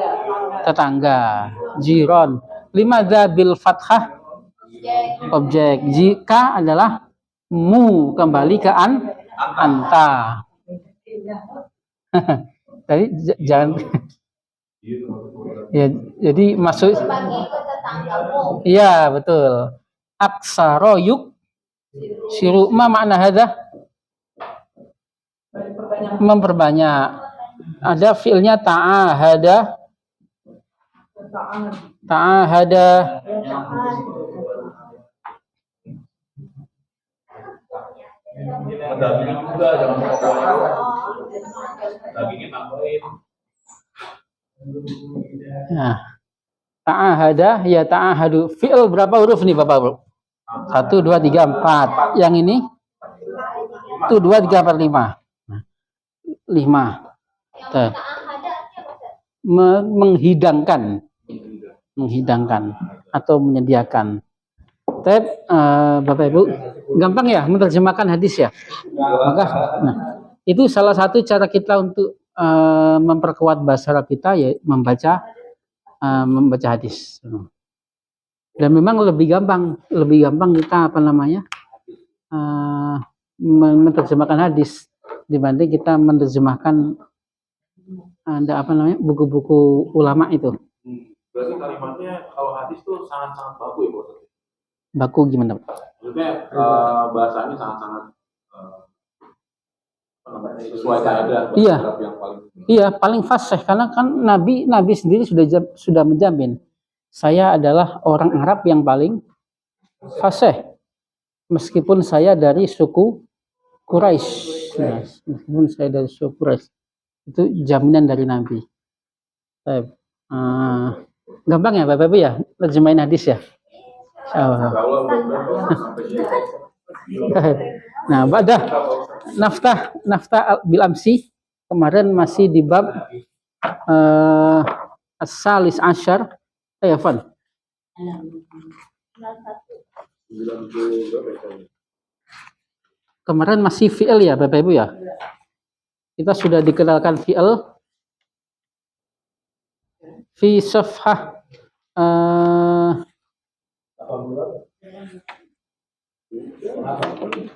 Tetangga. Jiron. Limadza bil fathah? Objek. Jika adalah mu kembali ke anta. Tadi jangan ya, jadi masuk iya betul. Aksaro yuk siru ma makna hadza? Memperbanyak. Ada fiilnya ta'ahada. Dagingnya juga jangan dagingnya tambahin. Nah, ta'ahada ya ta'ahadu. Fi'il berapa huruf nih Bapak Bro? 1 2 3 4. Yang ini 1 2 3 4 5. 5. Menghidangkan atau menyediakan. Bapak Ibu, gampang ya menerjemahkan hadis ya. Maka itu salah satu cara kita untuk memperkuat bahasa Arab kita ya membaca hadis. Dan memang lebih gampang kita menerjemahkan hadis dibanding kita menerjemahkan buku-buku ulama itu. Berarti kalimatnya kalau hadis tuh sangat-sangat baku ya, Bos. Baku gimana, Pak? Maksudnya bahasanya sangat-sangat sesuai kaidah. Iya. Yang paling Iya, paling fasih karena kan Nabi sendiri sudah menjamin saya adalah orang Arab yang paling fasih. Meskipun saya dari suku Quraisy. Ya, meskipun saya dari suku Quraisy. Itu jaminan dari Nabi. Gampang ya Bapak Ibu ya, terjemahin hadis ya. Nah, badah naftah bil amsi kemarin masih di bab as-salis asyar Fan. Kemarin masih fi'il ya Bapak Ibu ya. Kita sudah dikenalkan fi'il fi safhah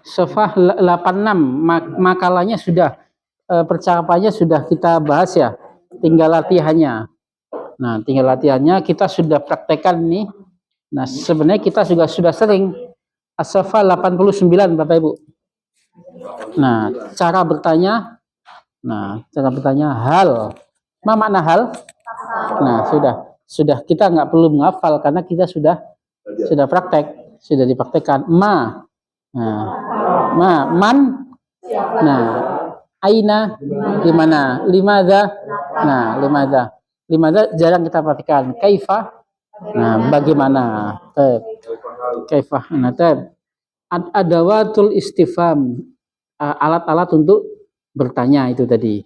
Safhah 86 makalahnya sudah percakapannya sudah kita bahas ya, tinggal latihannya. Nah, tinggal latihannya kita sudah praktekkan nih. Nah, sebenarnya kita juga sudah sering as-safhah 89 Bapak Ibu. Nah, cara bertanya hal. Apa makna hal? Nah, sudah kita nggak perlu menghafal karena kita sudah praktek, sudah dipraktekkan. Man, aina, di mana, limadza, limadza jarang kita perhatikan. Kaifa, bagaimana, kaifa, adawatul istifham, alat-alat untuk bertanya itu tadi.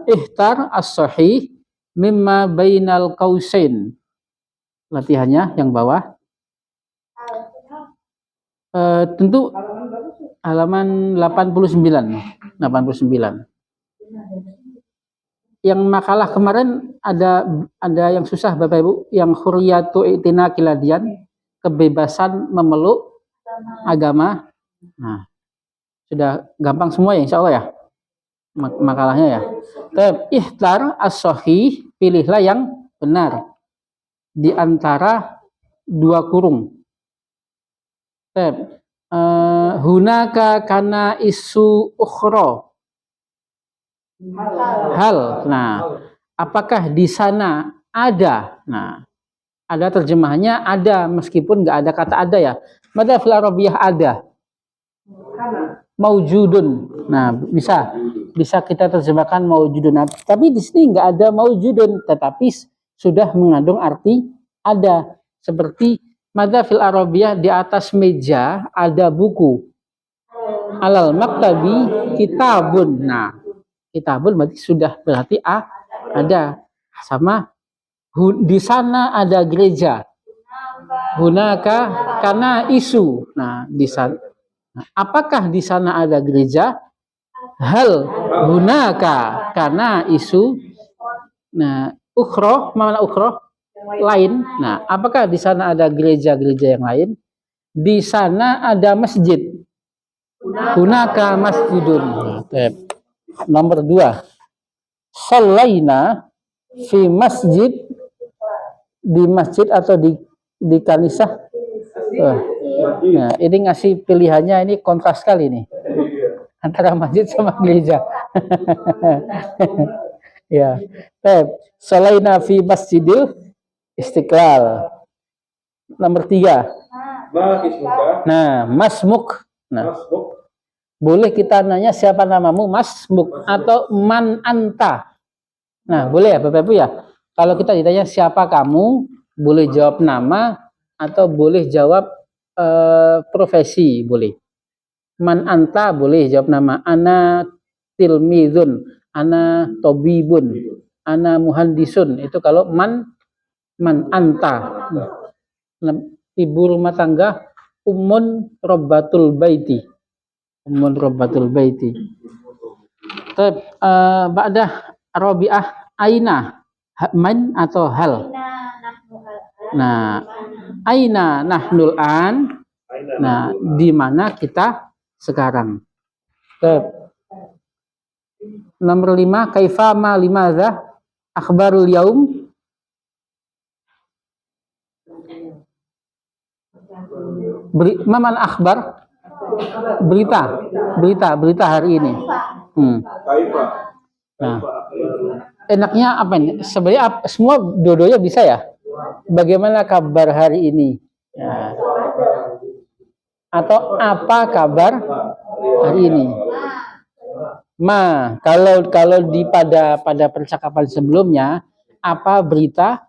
Ihtar as-sahih mimma bainal qausain. Latihannya yang bawah. Tentu halaman 89. Yang makalah kemarin ada yang susah Bapak Ibu, yang hurriyatu i'tina kiladian, kebebasan memeluk agama. Nah, sudah gampang semua ya insya Allah ya makalahnya ya. Ihtar as-sahih, pilihlah yang benar di antara dua kurung. Hunaka kana isu ukhra. Hal. Nah, apakah di sana ada? Nah, Ada terjemahannya ada meskipun nggak ada kata ada ya. Madzhab fil arabiyah ada. Maujudun. Nah, bisa kita terjemahkan maujudun. Nah, tapi di sini nggak ada maujudun, tetapi sudah mengandung arti ada. Seperti madzhab fil arabiyah, di atas meja ada buku. Alal maktabi kitabun. Nah, kitabun berarti sudah berarti ada. Sama di sana ada gereja. Hunaka karena isu. Nah, di sana. Apakah di sana ada gereja? Hal hunaka karena isu. Nah, ukhroh, mana ukhroh? Lain. Nah, apakah di sana ada gereja-gereja yang lain? Di sana ada masjid. Hunaka masjidun. Nomor 2. Shallaina fi masjid, di masjid atau di kanisah. Nah, ini ngasih pilihannya, ini kontras sekali nih antara masjid sama gereja. Ya, shallaina fi masjidil Istiqlal. Nomor 3. Nah, masmuk. Nah, boleh kita nanya siapa namamu, masmuk atau man anta. Nah, boleh ya Bapak Ibu ya. Kalau kita ditanya siapa kamu, boleh jawab nama atau boleh jawab profesi, boleh. Man anta boleh jawab nama. Ana tilmizun, ana tobibun, ana muhandisun. Itu kalau man anta. Ibu rumah tangga, ummun robbatul baiti. Ummun robbatul baiti. Ba'dah Rabi'ah aina, man atau hal. Nah, aina nahnul an. Nah, di mana kita sekarang. Nomor 5, kaifa ma limadza akhbarul yaum. Maman akhbar, berita hari ini. Nah, enaknya apa ini? Sebenarnya semua dua-duanya bisa ya. Bagaimana kabar hari ini? Ya. Atau apa kabar hari ini? Kalau di pada percakapan sebelumnya, apa berita?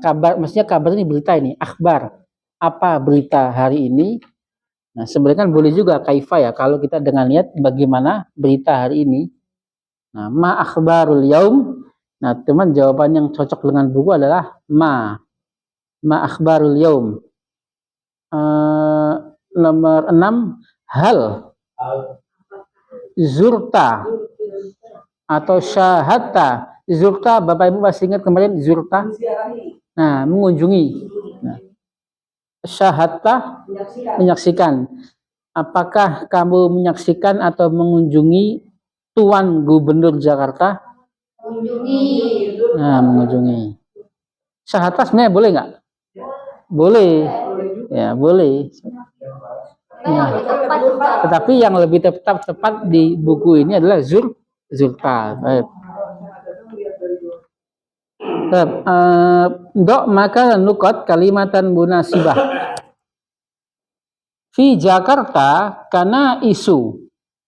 Kabar, maksudnya kabar ini berita ini, akhbar. Apa berita hari ini? Nah, sebenarnya kan boleh juga kaifa ya, kalau kita dengan lihat bagaimana berita hari ini. Nah, ma akhbarul yaum. Nah, teman, jawaban yang cocok dengan buku adalah ma akhbarul yaum. Nomor 6, hal zurta atau syahadta. Zurta, Bapak Ibu masih ingat kemarin zurta? Nah, mengunjungi. Nah, syahadta, menyaksikan. Apakah kamu menyaksikan atau mengunjungi Tuan Gubernur Jakarta? Nah, mengunjungi. Syahadta sebenarnya boleh nggak? Boleh. Ya, boleh. Ya. Tetapi yang lebih tepat di buku ini adalah zurta. Dok maka nukot kalimatan munasibah. Fi Jakarta karena isu.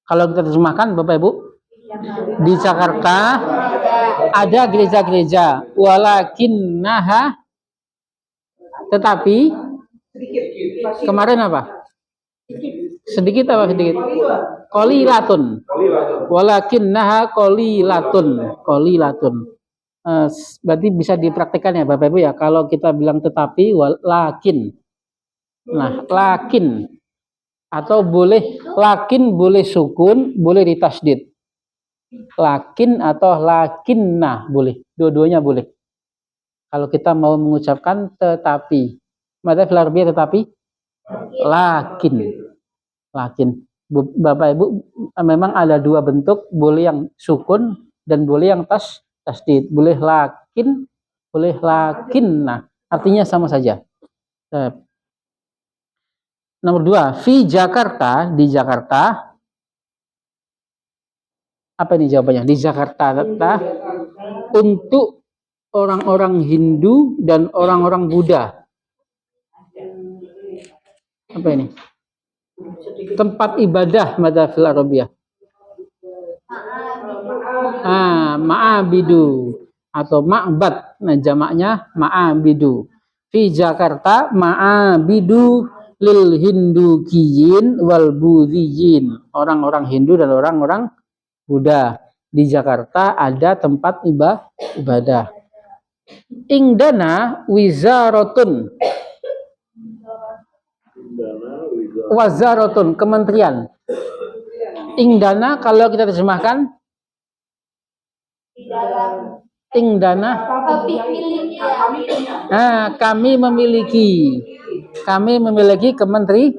Kalau kita terjemahkan Bapak Ibu, di Jakarta ada gereja-gereja, walakinnaha, tetapi kemarin apa? Sedikit apa sedikit? Qolilatun. Walakinnaha qolilatun. Berarti bisa dipraktikkan ya Bapak Ibu ya. Kalau kita bilang tetapi, lakin. Nah, lakin atau boleh lakin, boleh sukun, boleh ditasdid. Lakin atau lakinnah boleh, dua-duanya boleh. Kalau kita mau mengucapkan tetapi, madzhab fil arabiyah tetapi, lakin. Bapak Ibu, memang ada dua bentuk, boleh yang sukun dan boleh yang tasdid. Boleh lakin, boleh lakinnah. Artinya sama saja. Nomor 2, fi Jakarta, di Jakarta. Apa ini jawabannya? Di Jakarta untuk orang-orang Hindu dan orang-orang Buddha. Apa ini? Tempat ibadah madzhabul Arabiyah. Ma'abidu atau ma'bad. Nah, jamaknya ma'abidu. Fi Jakarta ma'abidu lil hindukiyin wal buddhiyin. Orang-orang Hindu dan orang-orang Buddha. Di Jakarta ada tempat ibadah. Ingdana wizaratun. Wazaratun, kementerian. Ingdana kalau kita terjemahkan Di dalam ingdana, miliknya. kami memiliki kementeri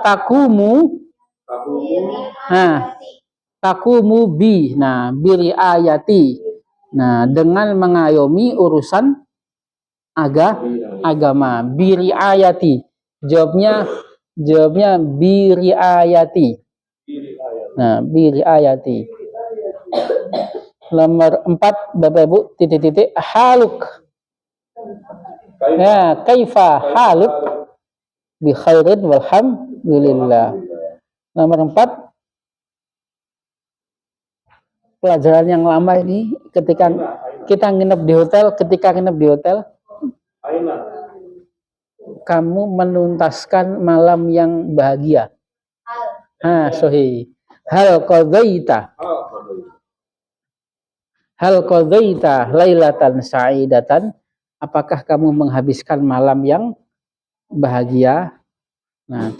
takumu, takumu bi, nah biri ayati, nah dengan mengayomi urusan agama, biri ayati, jawabnya biri ayati, nah biri ayati. Nomor 4 Bapak Ibu titik-titik haluk. Ya, kaifa haluk bi khairin walhamdulillah. Nomor 4 pelajaran yang lama ini ketika kita nginep di hotel, kamu menuntaskan malam yang bahagia. Sahih. Hal qadaita lailatan sa'idatan, apakah kamu menghabiskan malam yang bahagia? Nah,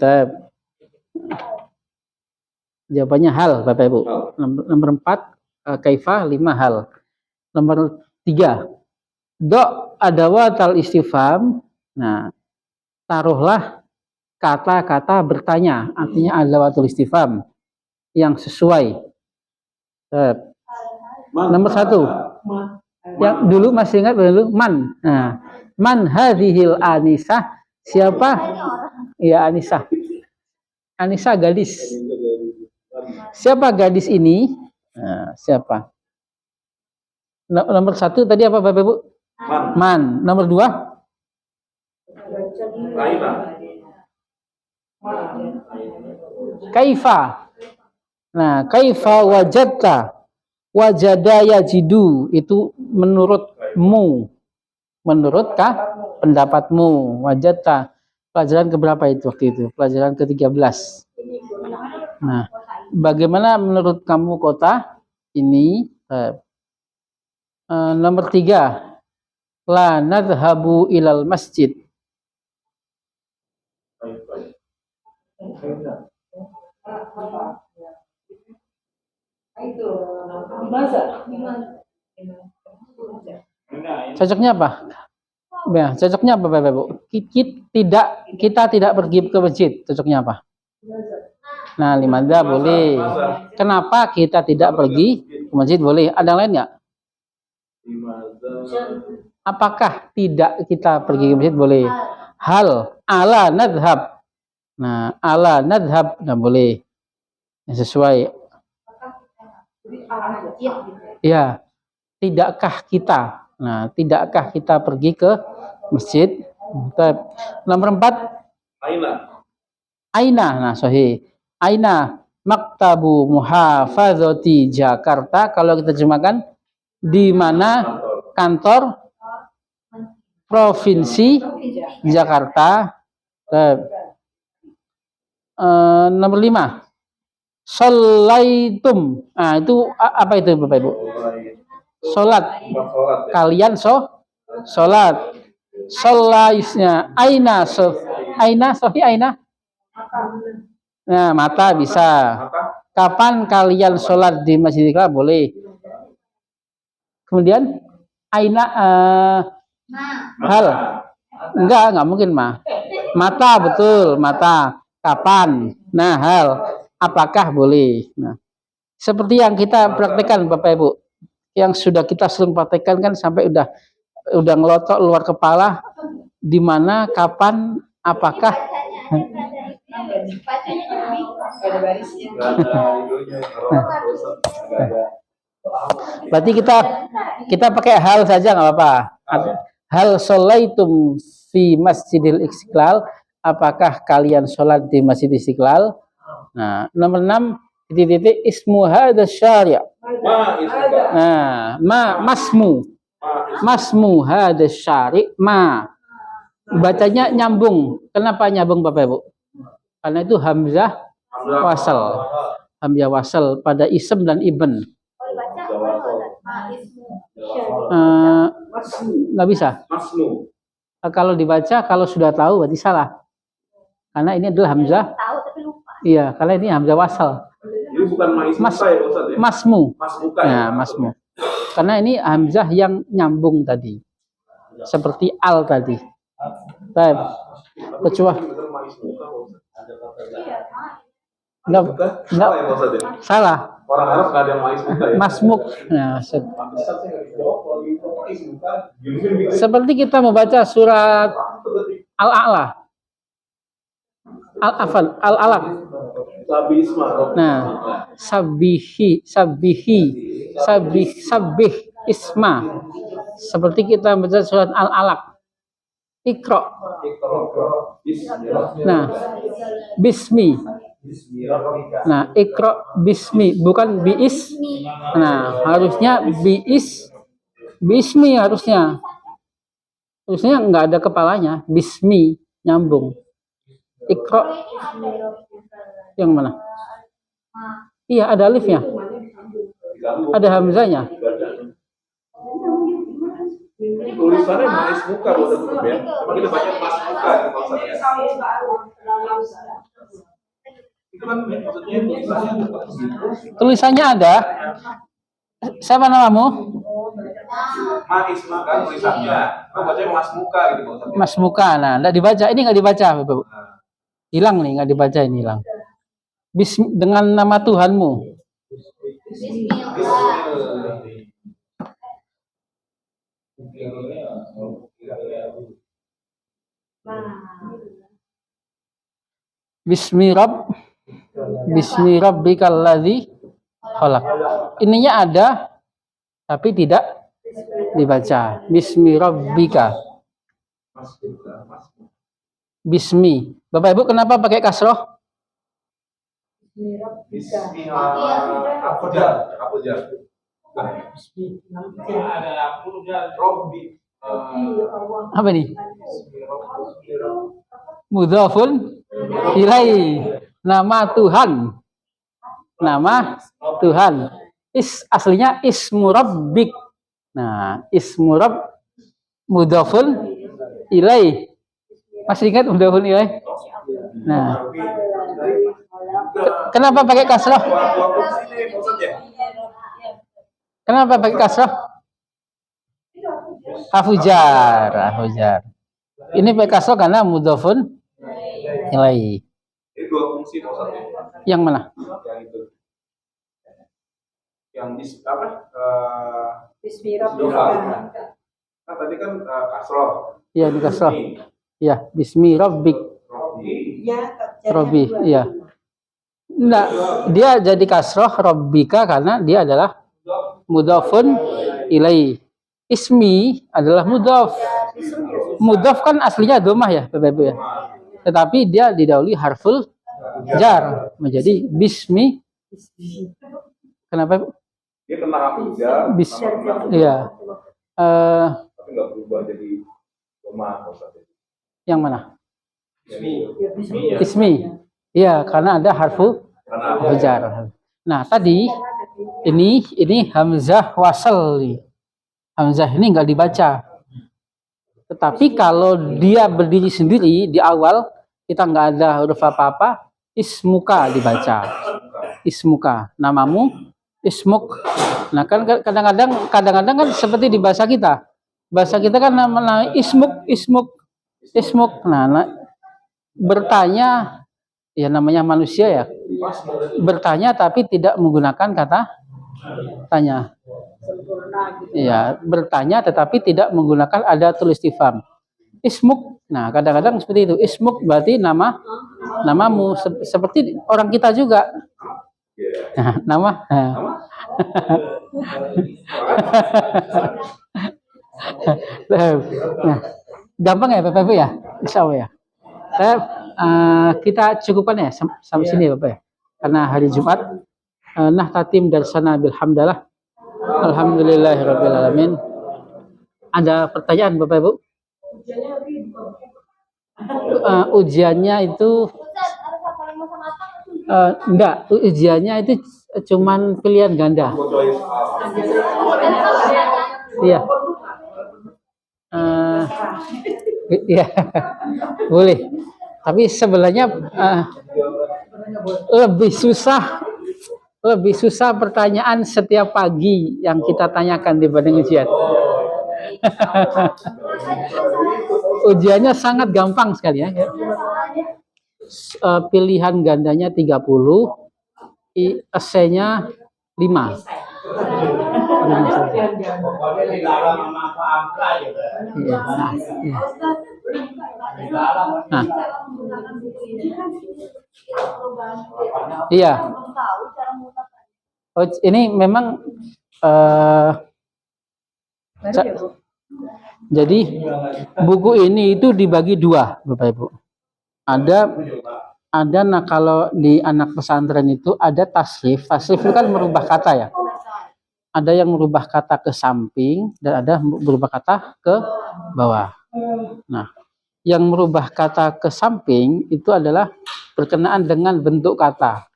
jawabannya hal, Bapak Ibu. Nomor 4 kaifa, 5 hal. Nomor 3 do adawatal istifham. Nah, taruhlah kata-kata bertanya, artinya adawatul istifham yang sesuai. Nomor 1 yang dulu masih ingat dulu man. Nah, man hadhil anisah, siapa? Ya, Anisah. Anisah gadis. Siapa gadis ini? Nah, siapa? Nomor 1 tadi apa Bapak Ibu? Man. Nomor 2? Kaifa. Nah, kaifa wajadta. Wajada yajidu, itu menurutmu. Menurutkah pendapatmu? Wajadta. Pelajaran keberapa itu waktu itu? Pelajaran ke-13. Nah, bagaimana menurut kamu kota ini? Nomor 3. La nadhabu ilal masjid. Cocoknya apa? Ya, cocoknya apa Bapak Ibu? Kita tidak pergi ke masjid. Cocoknya apa? Nah, limadha boleh. Kenapa kita tidak pergi ke masjid? Boleh. Ada yang lain nggak? Apakah tidak kita pergi ke masjid? Boleh. Hal ala nadhab. Nah, ala nadhab. Nah, boleh. Sesuai. Ya, tidakkah kita? Nah, tidakkah kita pergi ke masjid? Nomor 4. Aina. Nah, sahih. Aina maktabu muhafazati Jakarta. Kalau kita terjemahkan, di mana kantor provinsi Jakarta? Nomor 5. Sholaitum. Nah, itu apa itu Bapak Ibu? Salat. Kalian salat. Sholaisnya aina aina. Nah, mata bisa. Kapan kalian sholat di Masjid Istiqlal? Boleh. Kemudian aina hal. Enggak mungkin mata, betul, mata. Kapan? Nah, hal. Apakah boleh? Nah, seperti yang kita praktekkan Bapak Ibu, yang sudah kita sering praktekkan kan sampai udah ngelotok luar kepala, di mana, kapan, apakah. Berarti kita pakai hal saja nggak apa-apa. Hal sholaitum fi Masjidil Istiqlal, apakah kalian sholat di Masjid Istiqlal? Nah, nomor 6 titik-titik ismu hadzal syari'. Nah, masmu hadzal syari' ma. Bacanya nyambung. Kenapa nyambung Bapak Ibu? Karena itu hamzah wasal. Hamzah wasal pada ism dan ibn. Nggak bisa. Kalau dibaca, kalau sudah tahu berarti salah. Karena ini adalah hamzah. Iya, karena ini hamzah wasal. Ini bukan maismuka ya Ustaz ya? Masmu. Masmuka Ya, ya? masmu. Karena ini hamzah yang nyambung tadi. Seperti al tadi. Baik. Kecuali enggak Salah ya Ustaz ya? salah. Orang Arab nggak ada yang maismuka ya? Masmuk. Nah, seperti kita membaca surat Al-A'la. Al-Alaq. Sabi isma. Nah, sabih isma. Seperti kita membaca surat Al-Alaq. Iqra. Nah, bismi. Nah, iqra bismi, bukan biis. Nah, harusnya bismi harusnya. Harusnya nggak ada kepalanya, bismi nyambung. Iqra yang mana? Iya, ada alifnya. Ada hamzanya. Tulisannya maismuka Ustaz ya? Cuma kita baca masmuka ya Ustaz ya? Itu kan maksudnya Tulisannya ada. Siapa namamu? maismuka tulisannya. Kita baca masmuka gitu Ustaz ya? Mas Muka. Nah, enggak dibaca. Ini enggak dibaca, Bapak. Hilang nih, enggak dibaca ini hilang. Dengan nama Tuhanmu. Bismi rabbikal ladzi khalaq. Ininya ada tapi tidak dibaca. Bismi rabbika. Bismi. Bapak Ibu kenapa pakai kasroh? Apa nih? Mudhafun ilai. Nama Tuhan. Nama Tuhan. Aslinya ismu rabbik. Nah, ismu rabb mudhafun ilai. Masih ingat mudhafun ilai? Nah, kenapa pakai kasrah? Kenapa pakai kasrah? Hafujar. Ini pakai kasrah karena mudhafun ilai. Ini dua fungsi Ustaz ya? Yang mana? Yang itu. Yang apa? Bismi Nah, tadi kan kasroh. Iya, di kasrah. Iya, bismi rabbik. Robbi, iya. Enggak, dia jadi kasroh rabbika karena dia adalah mudhafun ilai. Ismi adalah mudhaf. Mudhaf kan aslinya domah ya, Bapak Ibu ya. Tetapi dia didahului harful jar menjadi bismi. Kenapa? Dia kena harful jar. Iya. Tapi nggak berubah jadi domah. Yang mana? Ismi. Ismi. Iya, karena ada harful jar. Nah, tadi ini hamzah wasal nih. Hamzah ini nggak dibaca. Tetapi kalau dia berdiri sendiri di awal, kita nggak ada huruf apa-apa, ismuka dibaca. Ismuka, namamu, ismuk. Nah kan kadang-kadang kan seperti di bahasa kita. Bahasa kita kan nama ismuk. Nah, bertanya, ya namanya manusia ya. Bertanya tapi tidak menggunakan kata tanya. Ya, bertanya tetapi tidak menggunakan ada tulis istifham. Ismuk. Nah, kadang-kadang seperti itu. Ismuk berarti namamu seperti orang kita juga. Nah, Nah, gampang ya Bapak Ibu ya, Insya Allah ya. Kita cukupkan ya sampai sini Bapak ya, karena hari Jumat. Nah tatim darsana bilhamdalah, alhamdulillahirabbil alamin. Ada pertanyaan Bapak Ibu? Ujiannya itu enggak, ujiannya itu cuman pilihan ganda. Iya. Iya, boleh. Tapi sebenarnya lebih susah pertanyaan setiap pagi yang kita tanyakan dibanding ujian. Ujiannya sangat gampang sekali ya. Pilihan gandanya 30, esainya 5. Nah, iya. Oh, ini memang jadi buku ini itu dibagi 2, Bapak Ibu. Ada nah kalau di anak pesantren itu ada tasrif. Tasrif itu kan merubah kata ya. Ada yang merubah kata ke samping dan ada merubah kata ke bawah. Nah, yang merubah kata ke samping itu adalah berkenaan dengan bentuk kata.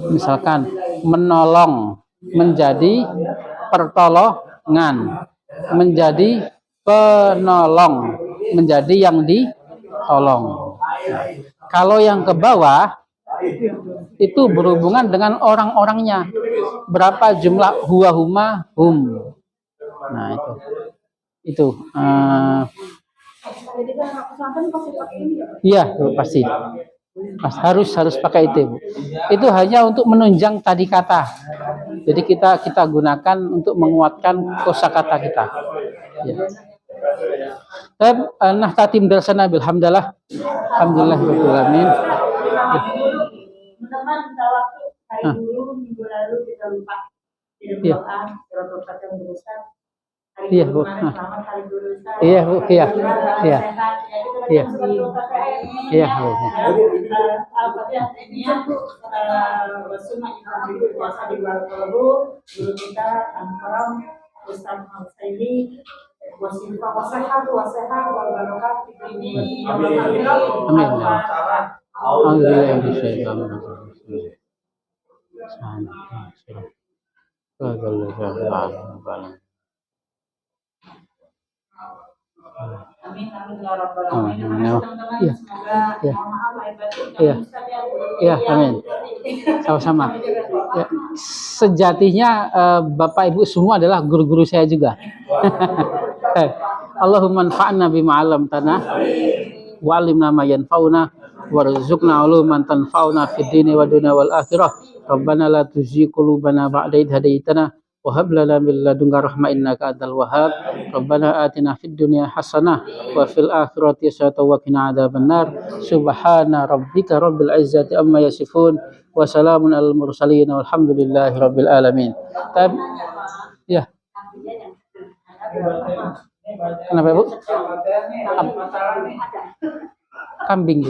Misalkan menolong menjadi pertolongan, menjadi penolong, menjadi yang ditolong. Kalau yang ke bawah itu berhubungan dengan orang-orangnya. Berapa jumlah huwa, huma, hum. Nah itu. Iya pasti. Harus pakai itu, Bu. Itu hanya untuk menunjang tadi kata. Jadi kita gunakan untuk menguatkan kosakata kita. Ya. Nah tatim darsana bilhamdalah, alhamdulillahirabbil alamin. Teman kita waktu hari dulu minggu lalu kita lupa kirim doa berobat yang berusaha. Iya Bu. Iya Bu. Iya. Iya. Iya. Iya Bu. Al-Fatihah ini bersama Ibrahim kuasa di luar kalbu guru kita Angkaram Ustaz Al-Saili wasifah wasehat wal barokat ini Amin. Amin ya rabbal alamin. Semoga maaf lahir batin. Iya, amin. Sama-sama. Ya, sejatinya Bapak Ibu semua adalah guru-guru saya juga. Allahumma anfa'na bima 'allamtana wa 'allimna ma yanfa'una warzuqna 'uluman tanfa'una fid dini wa dunya wal akhirah. Rabbana la tuzigh qulubana ba'da idh hadaytana wa hab lana min ladunka rahmah innaka antal wahhab. Rabbana atina fid dunya hasanah wa fil akhirati hasanah wa qina adzabannar. Subhana rabbika rabbil izzati amma yasifun wa salamun alal mursalin walhamdulillahi rabbil alamin. Ya. Kenapa Bu? Kambing.